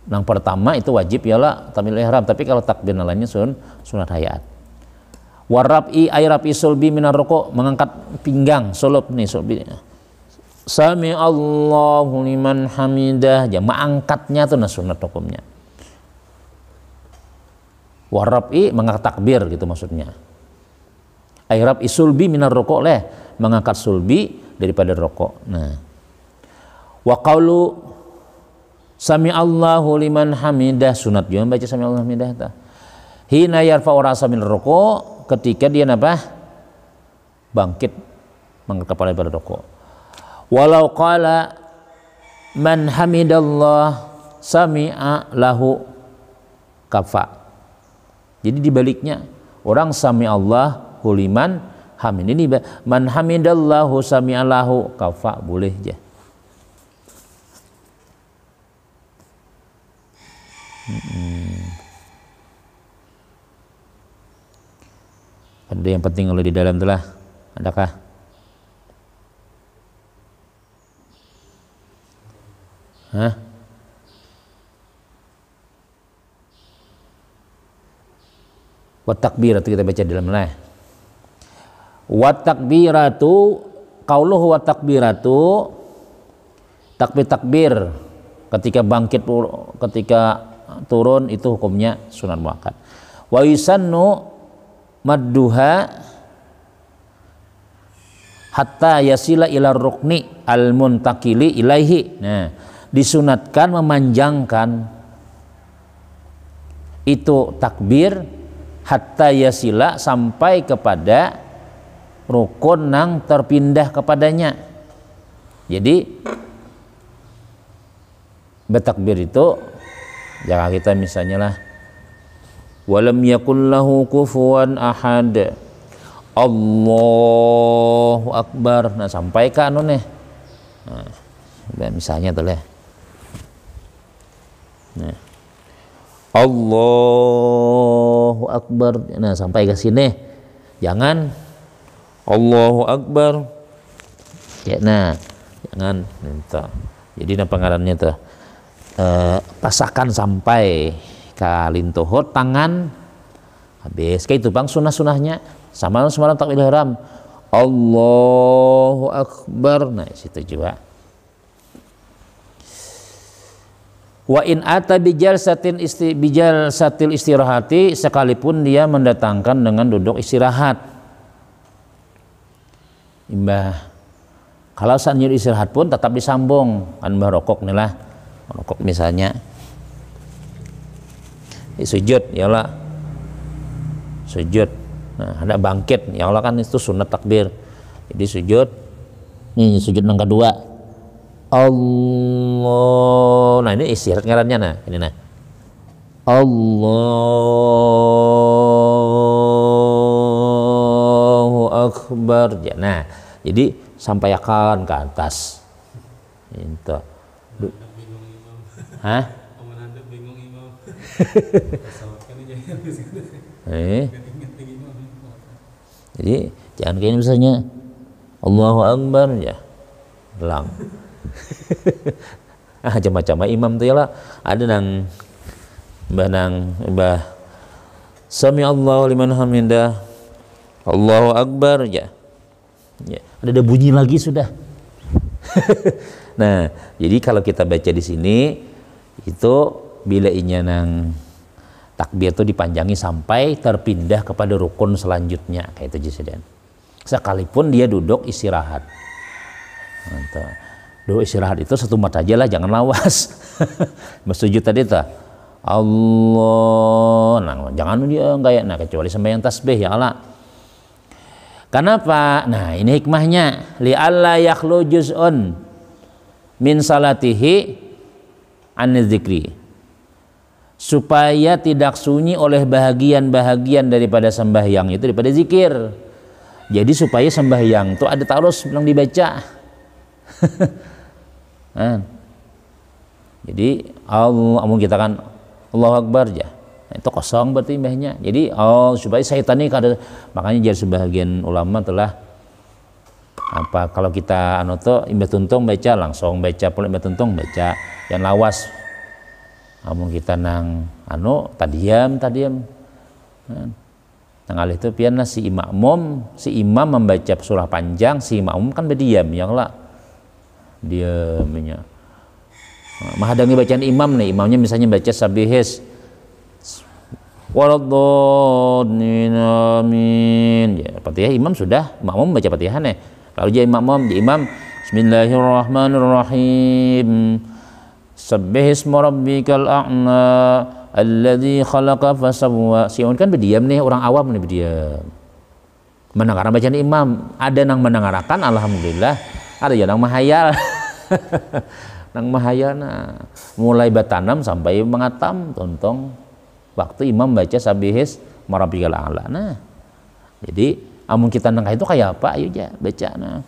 yang pertama itu wajib ialah takbiratul ihram, tapi kalau takbir lainnya sunat hayat. Warab'i ay rab'i sulbi minar ruku', mengangkat pinggang sulub nih sulbi. Sami Allahu liman hamidah, ya mengangkatnya itu sunat hukumnya. Warabi mengangkat takbir gitu maksudnya. Airab isulbi minar rukuk leh, mengangkat sulbi daripada rukuk. Nah, wa qaulu sami Allahu liman hamidah, sunat juga baca sami Allahu hamidah ta. Hina yarfa'u ra'sa min rukuk, ketika dia apa? Bangkit mengangkat kepala daripada rukuk. Walau qala man hamidallah sami'a lahu kafa. Jadi dibaliknya, orang sami Allah huliman hamid, ini man hamidallahu sami'a lahu kafa, boleh aja. Ada yang penting kalau di dalam telah, adakah? Hah? Wa takbiratu, kita baca di dalam lah. Wa takbiratu, qauluhu wa takbiratu, takbir ketika bangkit, ketika turun itu hukumnya sunat muakkad. Wa yusannu madduha hatta yasila ila rukni al muntakili ilaihi. Nah, disunatkan memanjangkan itu takbir hatta yasila, sampai kepada rukun nang terpindah kepadanya. Jadi bertakbir itu jangan kita misalnya lah walam yakul lahu kufuwan ahad, Allahu akbar, nah sampai ke anu nih, nah, misalnya tuh lah, nah Allahu akbar, nah sampai ke sini, jangan Allahu akbar ya, nah jangan minta. Jadi nah pengarannya tuh pasakan sampai kalintuhut tangan habis kayak itu bang, sunah-sunahnya sama takbir ihram Allahu akbar, nah situ juga. Wa in ata bijal satil istirahati, sekalipun dia mendatangkan dengan duduk istirahat. Imbah kalau saat istirahat pun tetap disambung kan, mbah rokok nih lah, rokok misalnya sujud ya Allah, sujud, nah ada bangkit ya Allah, kan itu sunat takbir. Jadi sujud, nih sujud yang kedua Allah, nah ini istirahat ngarannya, nah ini nah Allahu akbar ya, nah jadi sampaikan ke atas itu. Hah? Jadi jangan kayak misalnya Allahu akbar ya lang. Macam-macam imam tuh ya lah, ada nang mbah sami Allahu liman hamidah Allahu akbar ya, ada bunyi lagi sudah. Nah jadi kalau kita baca di sini itu bila inya nang takbir itu dipanjangi sampai terpindah kepada rukun selanjutnya kayak itu jisiden. Sekalipun dia duduk istirahat. Mantap. Duduk istirahat itu satu mata aja lah, jangan lawas. Bersujud tadi tuh Allah, nah jangan dia enggak, nah kecuali sembahyang tasbih ya Allah. Kenapa? Nah ini hikmahnya, li alla yakhlu juz'un min salatihi an dzikri, supaya tidak sunyi oleh bahagian-bahagian daripada sembahyang itu daripada zikir. Jadi supaya sembahyang itu ada terus bilang dibaca. Nah, jadi Allah kita kan Allahu Akbar ya, nah, itu kosong berarti mbahnya. Jadi supaya syaitan ini kada, makanya jadi sebagian ulama telah apa kalau kita anu tuh imbah tuntung baca langsung baca, pula imbah tuntung baca, yang lawas. Namun kita nang anu tadiam nang alih itu piana si imam membaca surah panjang, si makmum kan berdiam yang lah diamnya. Menghadangi bacaan imam nih, imamnya misalnya baca sabihis waladdallin amin. Ya, Fatihah imam sudah, makmum baca Fatihah nih. Lalu jadi imam bismillahirrahmanirrahim. Sabbihisma rabbikal a'la alladzi khalaqa fasawwa. Si kan berdiam nih, orang awam nih berdiam. Mendengar bacaan imam, ada yang mendengarkan alhamdulillah, ada yang menghayal. Nang mahayana mulai batanam sampai mengatam tontong waktu imam baca sabihis marabikal a'la. Nah, jadi amun kita nang itu kayak apa ayo aja baca. Nah,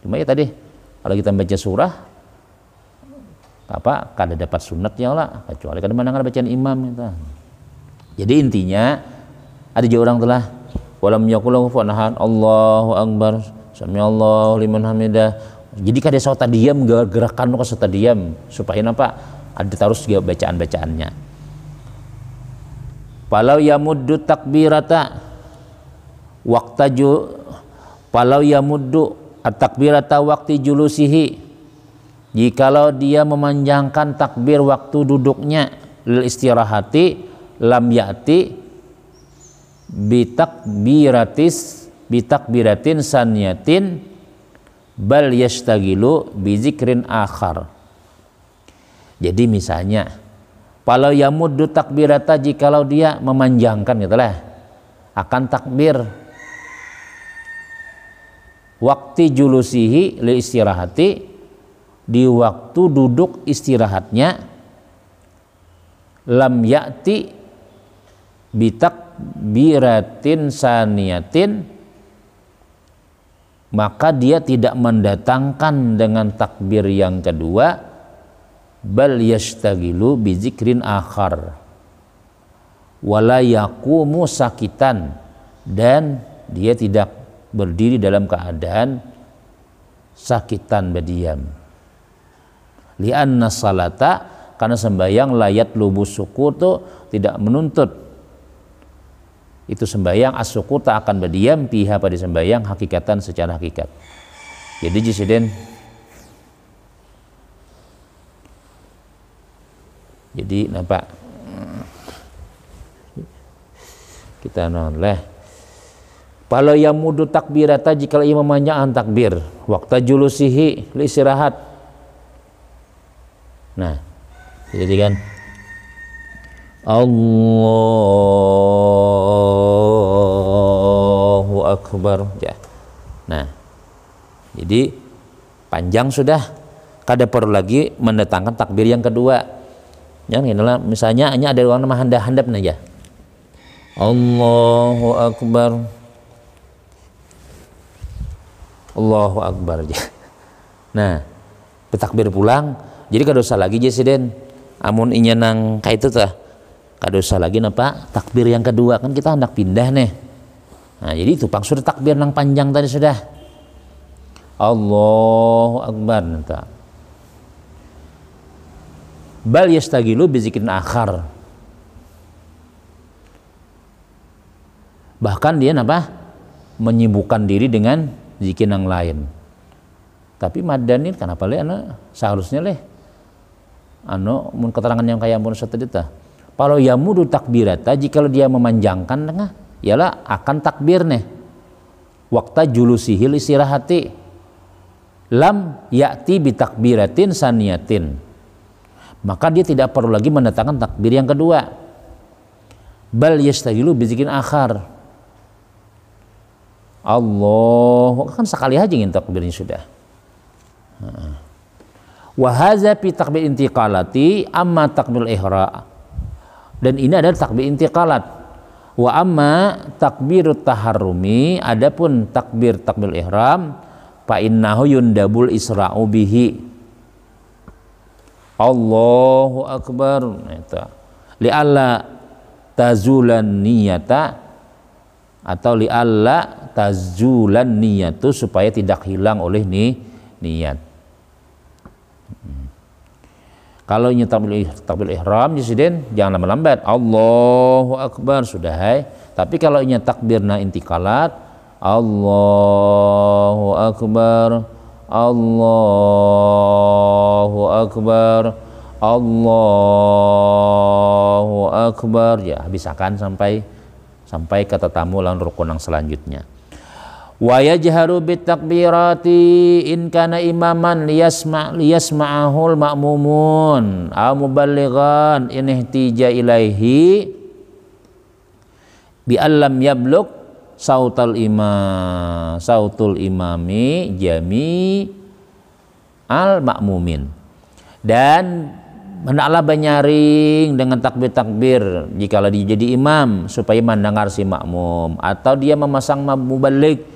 cuma ya tadi kalau kita baca surah apa kada dapat sunatnya lah, kecuali kada mendengar bacaan imam itu. Jadi intinya ada juga orang telah walam yaqulahu fu'anahan Allahu akbar samiallahu liman hamidah. Jadi kada sauta diam, gerakan ke sauta diam supaya apa? Ada terus bacaan-bacaannya. Palau yamuddu takbirata palau yamuddu at-takbirata waqti julusihi. Jikalau dia memanjangkan takbir waktu duduknya lil istirahati lam ya'ti bitakbiratin saniyatin bal yastagilu bizikrin akhar. Jadi misalnya kalau yamuddu takbirata, jikalau dia memanjangkan gitulah akan takbir waktu julusihi li istirahati, di waktu duduk istirahatnya, lam ya'ti bitakbiratin saniyatin, maka dia tidak mendatangkan dengan takbir yang kedua, bal yastagilu bizikrin akhar wala yaqumu sakitan, dan dia tidak berdiri dalam keadaan sakitan berdiam. Li'anna salata, karena sembahyang layat lubus sukutu, tidak menuntut itu sembahyang as-sukut tak akan berdiam piha pada sembahyang hakikatan secara hakikat. Jadi jisiden, jadi nampak kita noleh kalau yang mudu takbirata, jika ia memanjangkan takbir waktu julusihi li istirahat. Nah jadi kan Allahu akbar ya. Nah jadi panjang sudah, kada perlu lagi mendatangkan takbir yang kedua. Yang inilah misalnya hanya ada orang nama handap-handap aja. Allahu akbar, Allahu akbar aja. Nah bertakbir pulang, jadi kada usah lagi jesiden. Amun inya nang kayak itu tah, kada usah lagi napa takbir yang kedua, kan kita hendak pindah nih. Nah jadi itu pang sudah takbir nang panjang tadi sudah. Allahu akbar nanta. Bal yastagilu bizikrin akhar. Bahkan dia napa menyibukkan diri dengan zikir yang lain. Tapi madan ini kenapa le seharusnya le mun keterangan yang kayak mun tadi tah. Kalau yamudu takbirata, jika dia memanjangkan tengah, ialah akan takbir nih. Waktu julusihil istirahati, lam ya'ti bitakbiratin saniyatin. Maka dia tidak perlu lagi mendatangkan takbir yang kedua. Bal yastagilu bizikin akhar. Allah kan sekali aja ingin takbirnya sudah. Wahaza fi takbir intiqalati amma takbir ihra, dan ini adalah takbir intiqalat. Wa amma takbirut taharrumi, adapun takbir ihram fa innahu yundabul isra'u bihi. Allahu akbar li'alla tazulan niyata, atau li'alla tazulan niyatu, supaya tidak hilang oleh niat. Kalau ini takbir ihram jesiden jangan lambat-lambat. Allahu akbar sudah hai. Tapi kalau ini takbirna intikalat, Allahu akbar, Allahu akbar, Allahu Akbar, ya habisakan sampai ke tetamu lan rukun yang selanjutnya. Wa yajharu bitakbirati in kana imaman liyasma'ahul ma'mumun aw muballighan in ihtija ilaihi bi allam yablugh sautul imami jami al ma'mumin. Dan hendaklah banyaring dengan takbir-takbir jikalau dia jadi imam supaya mendengar si makmum, atau dia memasang muballigh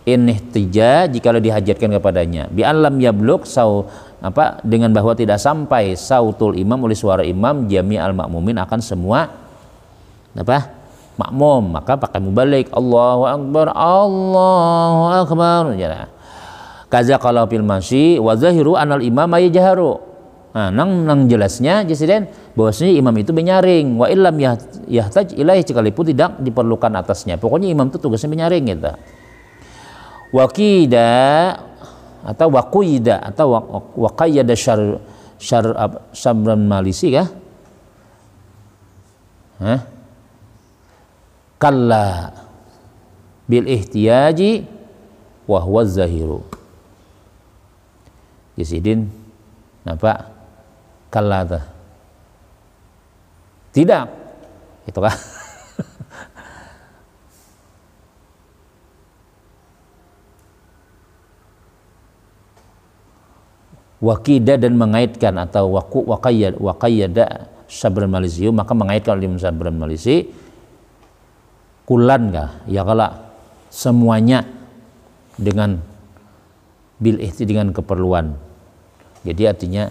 in ihtija jikalau dihajatkan kepadanya bi alam yablugh dengan bahwa tidak sampai sautul imam oleh suara imam jami al makmumin akan semua makmum, maka pakai muballigh Allahu akbar ya. Kaza kalau fil masyi wa zahiru anal imam yajharu. Nah, nang jelasnya jasiden bahwasanya imam itu menyaring wa illam yahtaj ilaih sekalipun tidak diperlukan atasnya. Pokoknya imam itu tugasnya menyaring gitu. Waqida atau waqida atau waqayyada syabran malisi kah? Kalla bil ihtiyaji wa huwa zahiru. Jasidin napa? Kalla tidak itu kah? Waqida dan mengaitkan atau waqayyada sabran malisi, maka mengaitkan oleh sabran malisi kulan kah ya kala semuanya dengan bil ihti dengan keperluan. Jadi artinya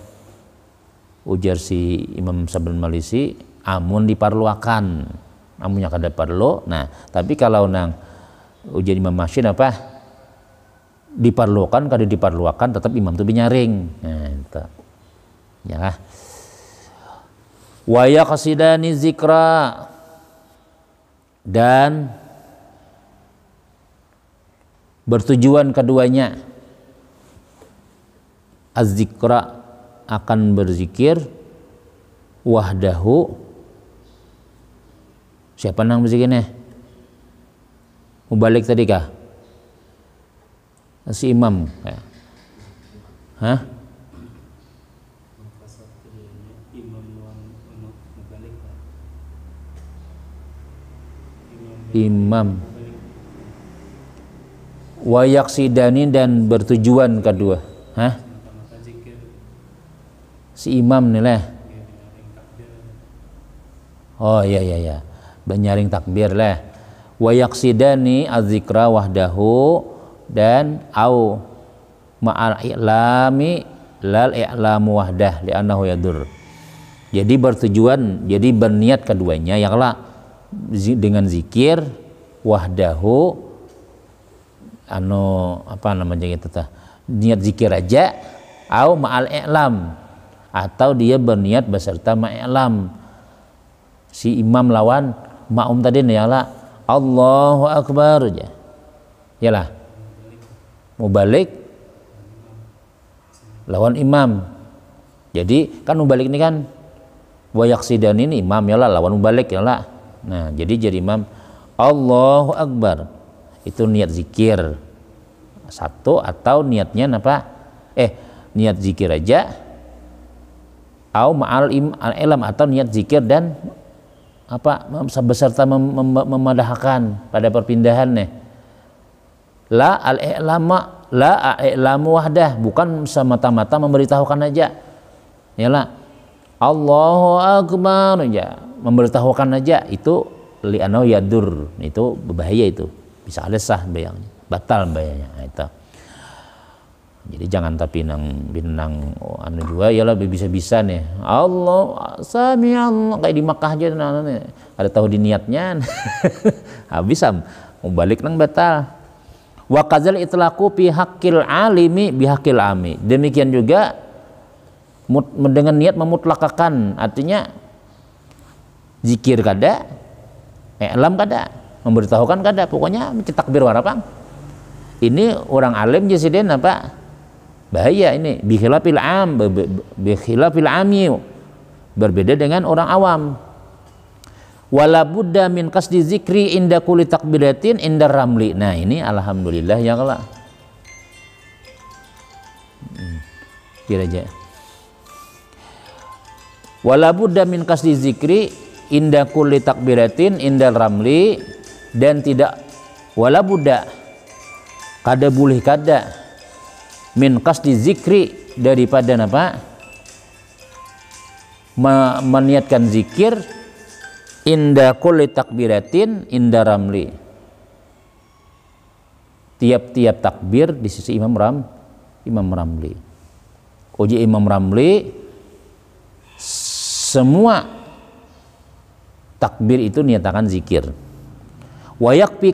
ujar si Imam Sabran Malisi amun diparluakan, amunnya kada perlu. Nah tapi kalau nang ujar Imam Masyin apa diperlukan, kada diperluakan tetap imam itu binyaring. Nah itu ya. Wa yaqsidani zikra, dan bertujuan keduanya az-zikra akan berzikir wahdahu. Siapa nang berzikirnya? Mubalik tadi kah? Si imam ya. Imam wa yaqsidani dan bertujuan kedua. Si imam nih lah. Oh iya benyaring takbir lah. Wa yaqsidani az-zikra wahdahu, dan au ma'al i'lami lal i'lamu wahdah li'annahu yadur. Jadi bertujuan, jadi berniat keduanya yaklah dengan zikir wahdahu apa namanya gitu niat zikir aja, au ma'al i'lam atau dia berniat beserta ma'lam si imam lawan ma'um tadi nih yaklah Allahu akbar aja yalah mubalik lawan imam. Jadi kan mubalik ini kan wa yaqsidan ini imam yalah lawan mubalik yalah. Nah jadi imam Allahu akbar itu niat zikir satu, atau niatnya apa niat zikir aja, au ma'al ilm atau niat zikir dan apa beserta memadahkan pada perpindahan nih. La al-i'lamu wahdah, bukan semata-mata memberitahukan aja. Yalah Allahu akbar aja, memberitahukan aja, itu li'anau yadur, itu berbahaya, itu bisa ada sah bayangnya, batal bayangnya. Nah, itu. Jadi jangan tapi binang juga yalah bisa-bisa nih Allah sami Allah kayak di Makkah aja ada tahu di niatnya habis mau balik nang batal. Wa qazal itlaqu fi haqqil alimi bi haqqil ami, demikian juga dengan niat memutlakakan, artinya zikir kada, i'lam kada, memberitahukan kada, pokoknya takbir warapang. Ini orang alim jasiden apa Bahaya ini, bikhilafil ami, berbeda dengan orang awam. Wala budda min qasdi zikri inda kulli takbiratin inda ramli. Nah, ini alhamdulillah ya Allah. Kira aja. Wala budda min qasdi zikri inda kulli takbiratin inda ramli, dan tidak wala budda kada boleh kada min qasdi zikri daripada apa? Meniatkan zikir inda kulli takbiratin inda ramli, tiap-tiap takbir di sisi Imam Ramli. Uji Imam Ramli, semua takbir itu niatakan zikir. Wa yakfi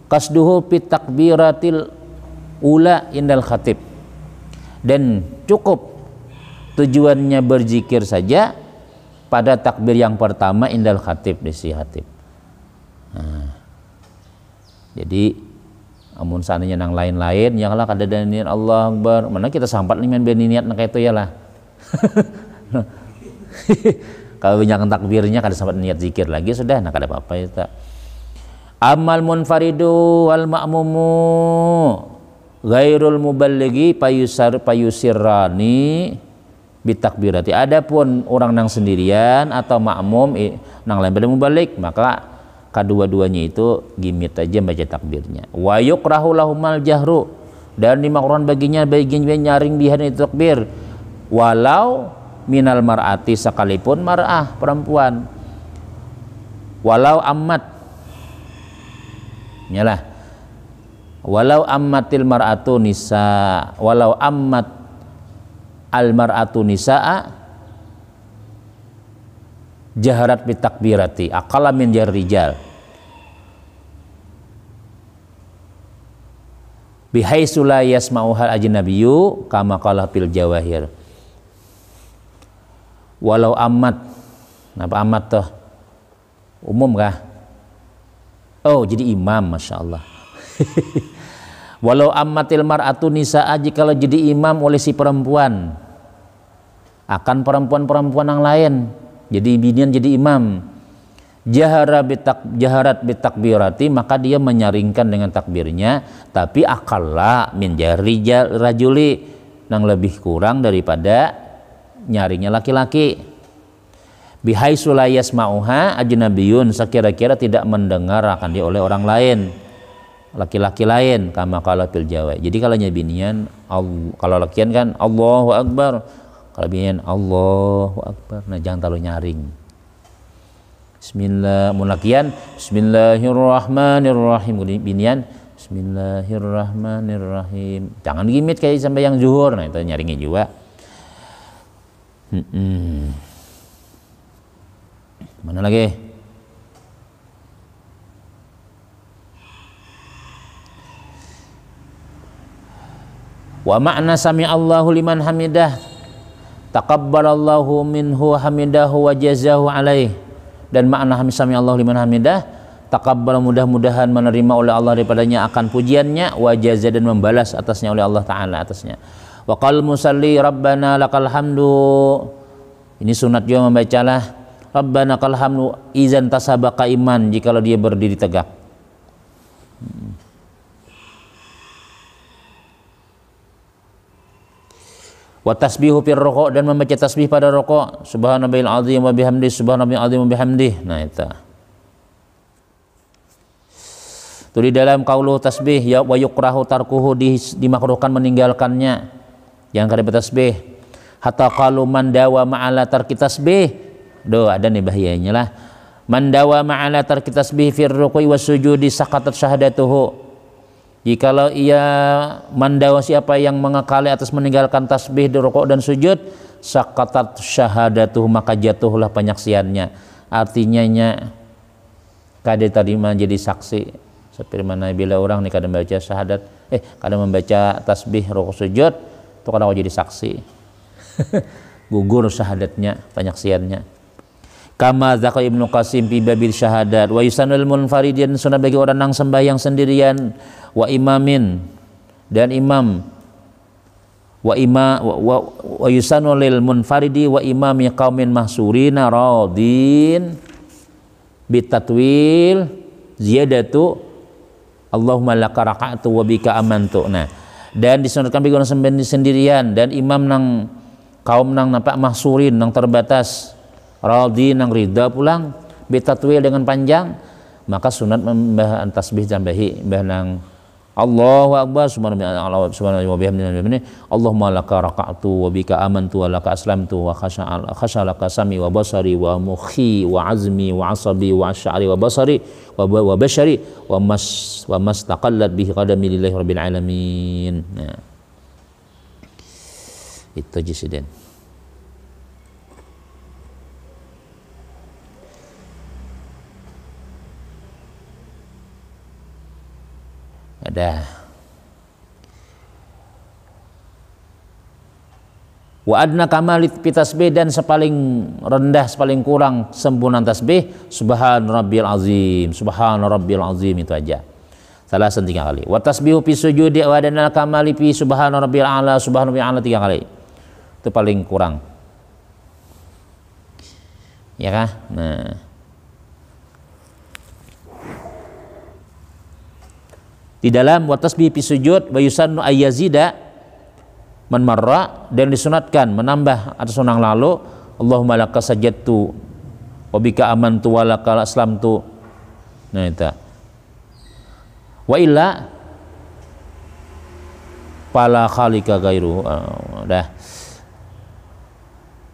kasduhu fit takbiratil ula indal khatib, dan cukup tujuannya berzikir saja pada takbir yang pertama indal khatib, di si khatib. Nah, jadi amun seandainya nang lain-lain yang lah kada niat Allah Akbar, mana kita sampat nih niat nak itu ya lah. Kalau banyak takbirnya kada sampat niat zikir lagi sudah, nak ada apa-apa ya tak. Amal munfaridu wal ma'mumu ghairul muballighi payusirrani bitakbirati. Adapun orang nang sendirian atau makmum nang lain pada mubalik, maka kedua-duanya itu gimit aja baca takbirnya. Wa yukrahu lahumal jahru, dan dimakruhkan baginya nyaring bihan itu takbir, walau minal mar'ati, sekalipun mar'ah perempuan, walau ammat nyalah, walau ammatil mar'atu nisa, walau ammat al mar'atu nisaa jaharat bitakbirati aqalla min rijal bihaitsu la yasma'uhal ajnabiyyu kama qala fil jawahir. Walau amat, apa amat tuh umum kah? Oh, jadi imam, masya Allah. Walau ammatil mar'atu nisa'a, jikalau jadi imam oleh si perempuan akan perempuan-perempuan yang lain, jadi binian jadi imam, jaharat bitakbirati, maka dia menyaringkan dengan takbirnya, tapi akalla min jari rajuli, yang lebih kurang daripada nyaringnya laki-laki. Bihaitsu la yasma'uha ajnabiyun, sekira-kira tidak mendengar akan dia oleh orang lain, laki-laki lain, kama qala fil jawab. Jadi kalau binian, kalau lakian kan Allahu Akbar, kalau binian Allahu Akbar. Nah, jangan terlalu nyaring. Bismillah, mulakian Bismillahirrahmanirrahim, binian Bismillahirrahmanirrahim. Jangan gimit kayak sampai yang zuhur, nah itu nyaringnya juga. Mana lagi? Wa ma'na sami'allahu liman hamidah taqabbalallahu minhu hamidahu wa jazahu alaih. Dan makna sami'allahu liman hamidah, taqabbal, mudah-mudahan menerima oleh Allah daripadanya akan pujiannya, wa jaza, dan membalas atasnya oleh Allah Ta'ala atasnya. Wa qal musalli rabbana lakal hamdu, ini sunat juga membacalah Rabbana lakal hamdu izan tasabaka iman, jikalau dia berdiri tegak. Wa tasbihu fir ruku', dan membaca tasbih pada ruku', subhanallahil azim wa bihamdi, subhanallahil azim wa bihamdi. Nah itu. Itu di dalam qaulu tasbih, ya wa yukrahu tarkuhu, dimakruhkan meninggalkannya, yang kada bertasbih. Hatta qalu man dawa ma'ala tarki tasbih. Do ada nih bahayanya lah. Man dawa ma'ala tarki tasbih fir ruku'i was sujudi saqatat syahadatuhu. Jikalau ia mandawa, siapa yang mengekali atas meninggalkan tasbih di rukuk dan sujud, saqatat syahadatuhu, maka jatuhlah penyaksiannya. Artinya kada terima jadi saksi. Seperti mana bila orang nih kada membaca syahadat, kada membaca tasbih rukuk sujud, itu kada jadi saksi. Gugur syahadatnya, penyaksiannya. Kama dzaka Ibnu Qasim fi babil syahadat, wa yusanul munfaridin, sunah bagi orang yang sembahyang sendirian, wa imamin, dan imam wa yusanu lil munfaridi wa imami qaumin mahsurina radin bitatwil ziyadatu Allahumma laka raka'tu wa bika amantu. Nah, dan disunatkan bagi orang sendirian dan imam nang kaum nang nampak mahsurin nang terbatas radin nang rida pulang bitatwil dengan panjang, maka sunat membah tasbih tambahi mbah nang Allahu akbar subhanallahi wa bihamdihi Allahumma laka raka'tu wa bika amantu wa laka aslamtu wa khashalaka sami wa basari wa mukhi wa azmi wa asabi wa asy'ari wa basari wa bashari wa mastaqallat bihi qadami lillahi rabbil alamin. Nah, itu jisiden. Ada wa adna kamalit tasbih, dan sepaling rendah sepaling kurang sempurna tasbih subhan rabbil azim, subhan rabbil azim, itu aja salah 3 kali. Wa tasbihu fi sujudi wa adna kamali fi subhan rabbil a'la, subhan rabbil a'la 3 kali, itu paling kurang ya kah. Nah, di dalam wa tasbih fi sujud wa yusannu ayyazida man marra, dan disunatkan menambah atas sunang lalu Allahumma laka sajadtu wa bika amantu wa laka aslamtu. Nah, itu wa illa fala khalika ghairu.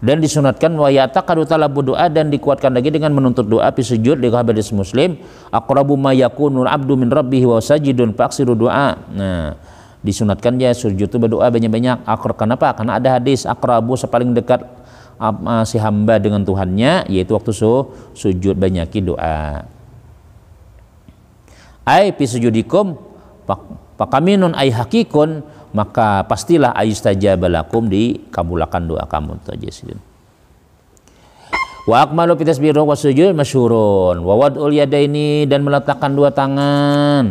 Dan disunatkan wa yataqadu talabu doa, dan dikuatkan lagi dengan menuntut doa fi sujud di hadis Muslim aqrabu ma yakunul abdu min rabbih wa sajidun faksiru doa. Nah, disunatkan ya sujud itu berdoa banyak-banyak. Kenapa? Karena ada hadis aqrabu, sepaling dekat si hamba dengan Tuhannya, yaitu waktu sujud banyaki doa. Ai fi sujudikum fakaminun ay hakikun, maka pastilah ayustajaba lakum, dikabulkan doa kamu. Wa akmalu fi tasbih wa sujud masyhurun wa wad'ul yadaini, dan meletakkan 2 tangan.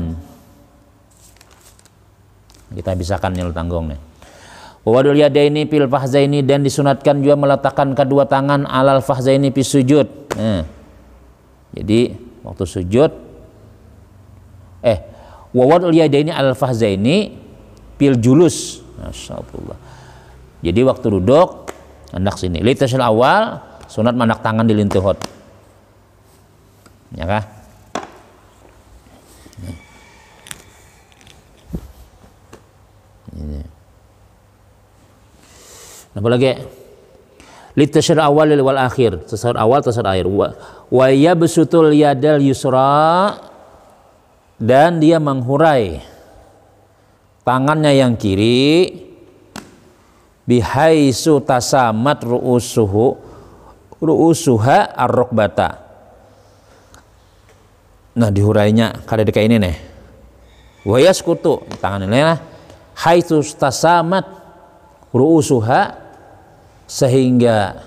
Kita bisakan nyel tanggung nih. Wa wad'ul yadaini fil fahzaini, dan disunatkan juga meletakkan kedua tangan alal fahzaini fi sujud. Nah, jadi waktu sujud wa wad'ul yadaini alal fahzaini pil julus, masyaallah. Jadi waktu duduk hendak sini. Litasyal awal sunat manak tangan di lintuhot. Ya kah? Ini. Apa lagi? Litasyal awal wal akhir, tasawur awal tasawur akhir. Wa yabsutul yadal yusra, dan dia menghurai tangannya yang kiri bihaisu tasamat ru'usuha ar-rukbata. Nah, dihurainya kada dekat ini nih. Wa yaskutu, tangan ini lah, haitsu tasamat ru'usuha, sehingga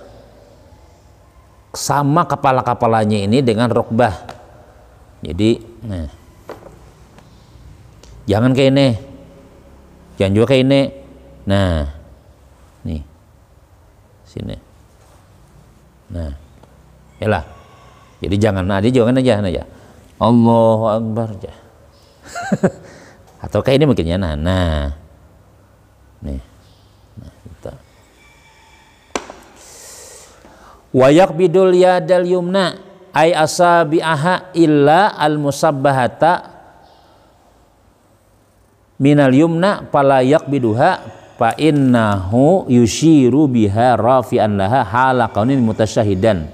sama kepala-kepalanya ini dengan rukbah. Jadi, nah, jangan kayak ini, jangan juga kayak ini. Nah, nih sini. Nah, yalah. Jadi jangan aja. Allahu Akbar aja. Atau kayak ini mungkinnya. Nah, nih. Nah, kita. Wa yaqbidul yadal yumna ay asabi'aha illa al-musabbahata minal yumna fala yaqbiduha fa innahu yushiru biha rafi'an laha hala kaunin mutasyahidan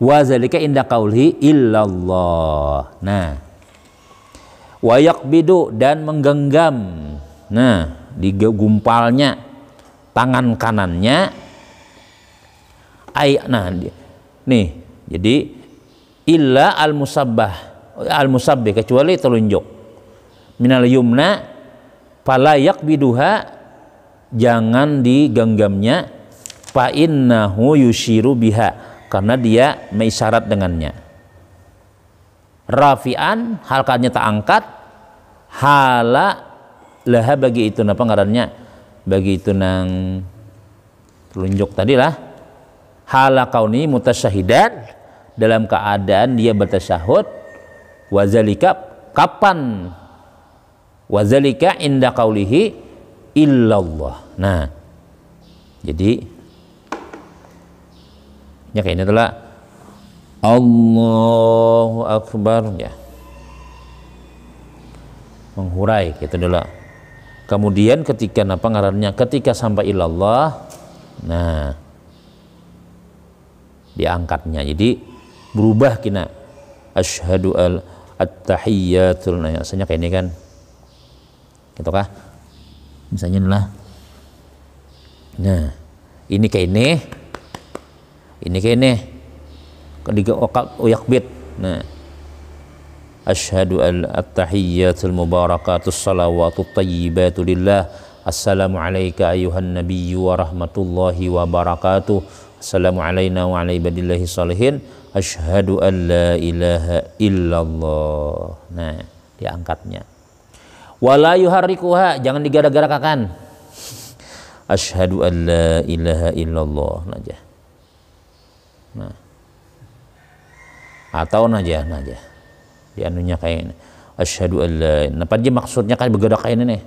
wa zalika inda qaulhi illallah. Nah, wa yaqbidu, dan menggenggam, nah, digumpalnya tangan kanannya nah nih, jadi illa al musabbih kecuali telunjuk minal yumna fala yaqbiduha, jangan digenggamnya, fa innahu yushiru biha, karena dia mengisyarat dengannya. Rafi'an, halkannya tak angkat, hala laha bagi itu napa ngarannya, bagi itu nang telunjuk tadi lah, hala kauni mutasyahidan, dalam keadaan dia bertasyahud, wazalika kapan, wazalika inda qaulihi illallah. Nah, jadi ya kayak ini adalah Allahu Akbar ya, menghurai gitu dulu. Kemudian ketika apa ngarannya, ketika sampai ilallah, nah diangkatnya, jadi berubah kina asyhadu at-tahiyyatul, nah misalnya kayak ini kan gitu kah, misalnya lah, nah ini kayak ini kayak ini ketiga yakbit, nah asyhadu at-tahiyyatul mubarakatus salawatut thayyibatu lillah, assalamu alayka ayuhan nabiyyu wa rahmatullahi wa barakatuh, assalamu alayna wa ala ibadillahi salihin, asyhadu an la ilaha illallah. Nah, diangkatnya. Wala yuharrikuha, jangan digara-garakan. Asyhadu an la ilaha illallah aja. Nah. Atau naja. Di anunya kayak ini. Asyhadu an la, apa dia maksudnya kan bergerak kayak ini nih.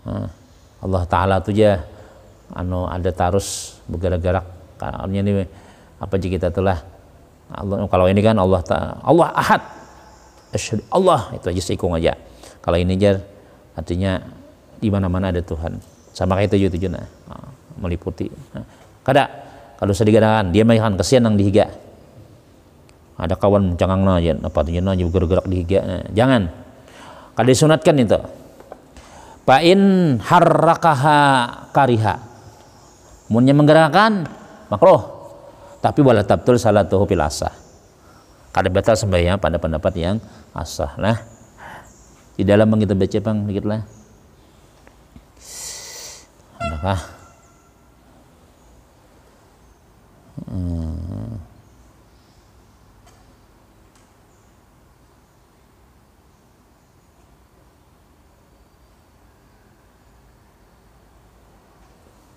Nah, Allah Ta'ala tuh ya anu ada tarus bergerak-gerak artinya ini apa jika kita telah Allah, kalau ini kan Allah Ta'ala, Allah Ahad, asyhadu Allah, itu aja seikung aja. Kalau ini aja artinya di mana-mana ada Tuhan, sama kayak tujuh nah, meliputi. Nah, kalau sedikit dia makan kesian nang dihiga, ada kawan cangang aja apa tuh aja bergerak dihiga, nah, jangan. Kada disunatkan itu. Fa'in harrakaha kariha, munnya menggerakkan makruh, tapi wala tabtul salatuhu fil asah, kada batal sembahyang pada pendapat yang asah. Nah, di dalam kita baca bang dikit lah, adakah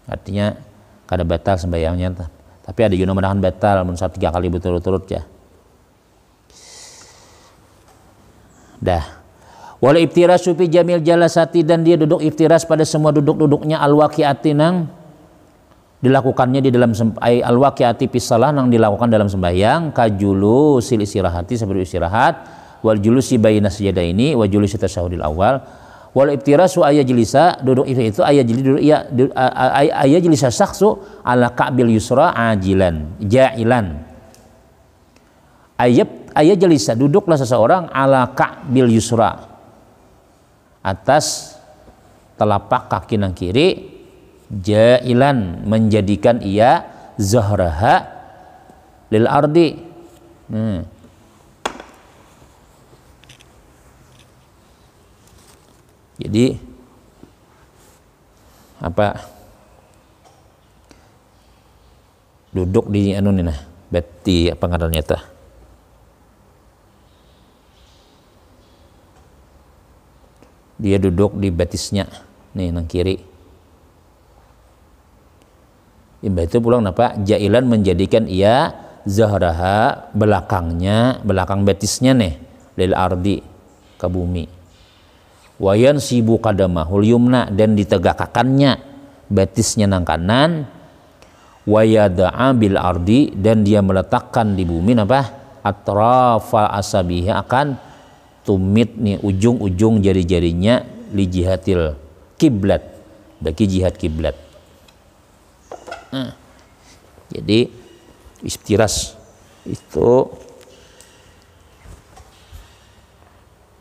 artinya kada batal sembahyangnya, tapi ada juga menahan batal menurut 3 kali berturut-turut ya. Dah. Wal iftirasu fi jamil jalasati, dan dia duduk iftiras pada semua duduk-duduknya al-waqi'ati nang dilakukannya di dalam al-waqi'ati fi shalah nang dilakukan dalam sembahyang, kajulu sil istirahati, seperti istirahat, wal julusi baina sajdaini wa julusi tasyahudil awal. Wal iftirasu ayajlisa, duduk itu ayajlisa syakhsu ala ka'bil yusra ajilan ja'ilan. Ayajlisa, duduklah seseorang ala ka'bil yusra, atas telapak kaki nang kiri, ja'ilan, menjadikan ia zahraha lil ardi. Jadi apa, duduk di anu nih nah, beti apa ngarannya tah, dia duduk di betisnya nih nang kiri, imba itu pulang napa, jailan, menjadikan ia zahraha, belakangnya, belakang betisnya nih, lil ardi, ke bumi. Wayan sibu kadamahul yumna, dan ditegakkannya betisnya nang kanan, wayada'a bil ardi, dan dia meletakkan di bumi apa, atrafa asabihi, akan tumit nih ujung-ujung jari-jarinya, li jihatil kiblat, bagi jihad kiblat. Jadi iftiras itu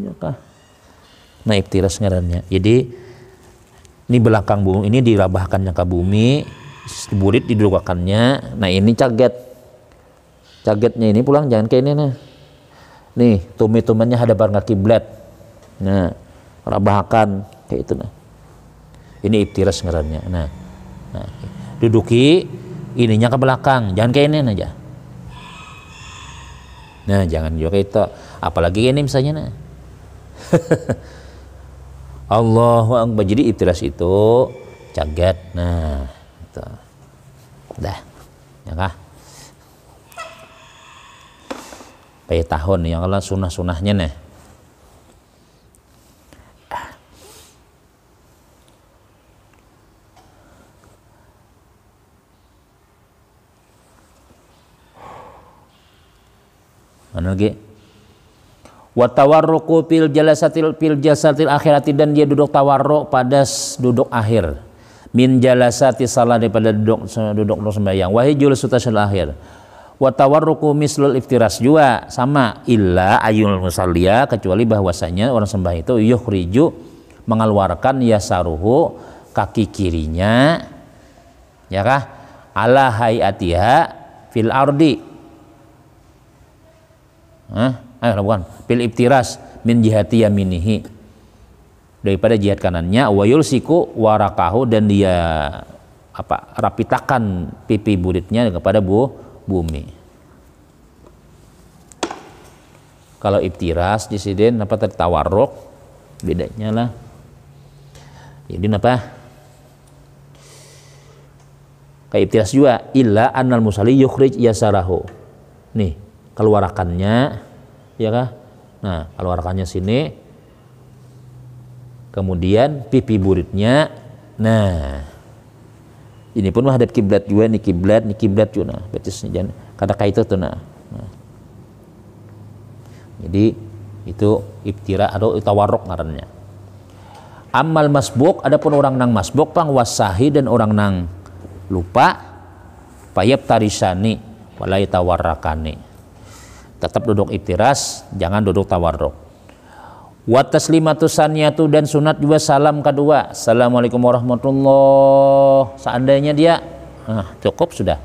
ya kah? Nah, iftiras ngarannya. Jadi ini belakang bumi, ini dirabahkannya ke bumi, burit didudukkannya. Nah, ini cagetnya ini pulang jangan kayak ini nah. Nih, tumit-tumannya hadapan ke kiblat. Nah, rabahkan kayak itu nah. Ini iftiras ngarannya. Nah, duduki ininya ke belakang, jangan kayak ini aja. Nah, jangan juga kayak itu. Apalagi ini misalnya nah. Allahu Akbar. Jadi iftiras itu caget. Nah, itu. Dah. Ya kah? Pay tahun yang kalau sunah-sunahnya nih. Mana lagi? Wa tawarruqu fil jalasatil akhirati, dan dia duduk tawarruk pada duduk akhir. Min jalasati salat, daripada duduk sembahyang. Wa hijul sutasil akhir. Wa tawarruqu mislul iftiras juga sama, illa ayul musalliya, kecuali bahwasanya orang sembah itu yukhriju, mengeluarkan yasaruhu, kaki kirinya, ya kah, ala hayatiha fil ardi. Bukan fil iftiras min jihati yaminihi, daripada jihad kanannya, wa yulsiku warakahu, dan dia rapitakan pipi buritnya kepada bumi. Kalau iftiras di sini tadi tawarruk, bedanya lah. Jadi kayak iftiras juga, illa annal musalli yukhrij yasarahu. Nih, keluarakannya, ya kah? Nah, keluarakannya sini, kemudian pipi buritnya. Nah, ini pun menghadap kiblat juga, nih kiblat juga. Nah, betis jangan kata itu tuh. Nah, jadi itu iftira atau tawarruk ngarannya. Amal masbuk, adapun orang nang masbuk pang wasahi, dan orang nang lupa, payab tarisani walai tawarrakani, tetap duduk iftiras, jangan duduk tawarruk. Wa taslimatu saniyatu, dan sunat juga salam kedua. Assalamualaikum warahmatullah. Seandainya dia cukup sudah.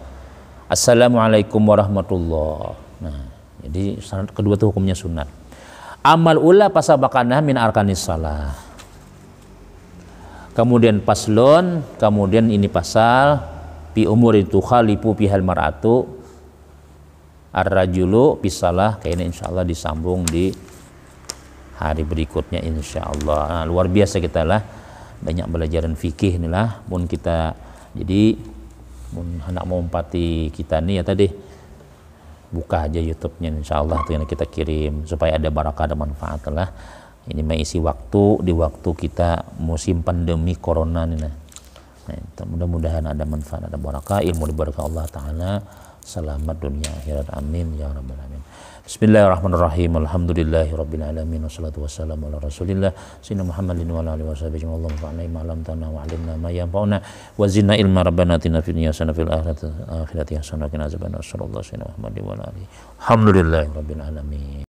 Assalamualaikum warahmatullah. Nah, jadi sunat kedua itu hukumnya sunat. Amal ula pasabakanah min arkanis salah. Kemudian paslon, kemudian ini pasal pi umurin tukhalifu bihal mar'atu ar-rajulu bisalah, kayaknya insyaallah disambung di hari berikutnya insyaallah. Nah, luar biasa kita lah, banyak belajaran fikih inilah mun kita. Jadi mun hendak mau empati kita nih ya tadi, buka aja YouTube-nya insyaallah tuh yang kita kirim, supaya ada barakah, ada manfaat lah. Ini mengisi waktu di waktu kita musim pandemi corona ini. Nah, mudah-mudahan ada manfaat, ada barakah, ilmu diberkah Allah Ta'ala, selamat dunia akhirat, amin ya rabbal alamin. Bismillahirrahmanirrahim. Alhamdulillahi rabbil alamin, wassalatu wassalamu ala rasulillah sayyidina Muhammadin wa ala alihi washabihi wa sallam. Fa'alna ma lam tana wa 'allimna ma yanfa'una wa zidna ilma, rabbana atina fid dunya hasanah fil akhirati hasanah wa qina adzabannar. Sallallahu alaihi wa sallam. Alhamdulillahi rabbil alamin.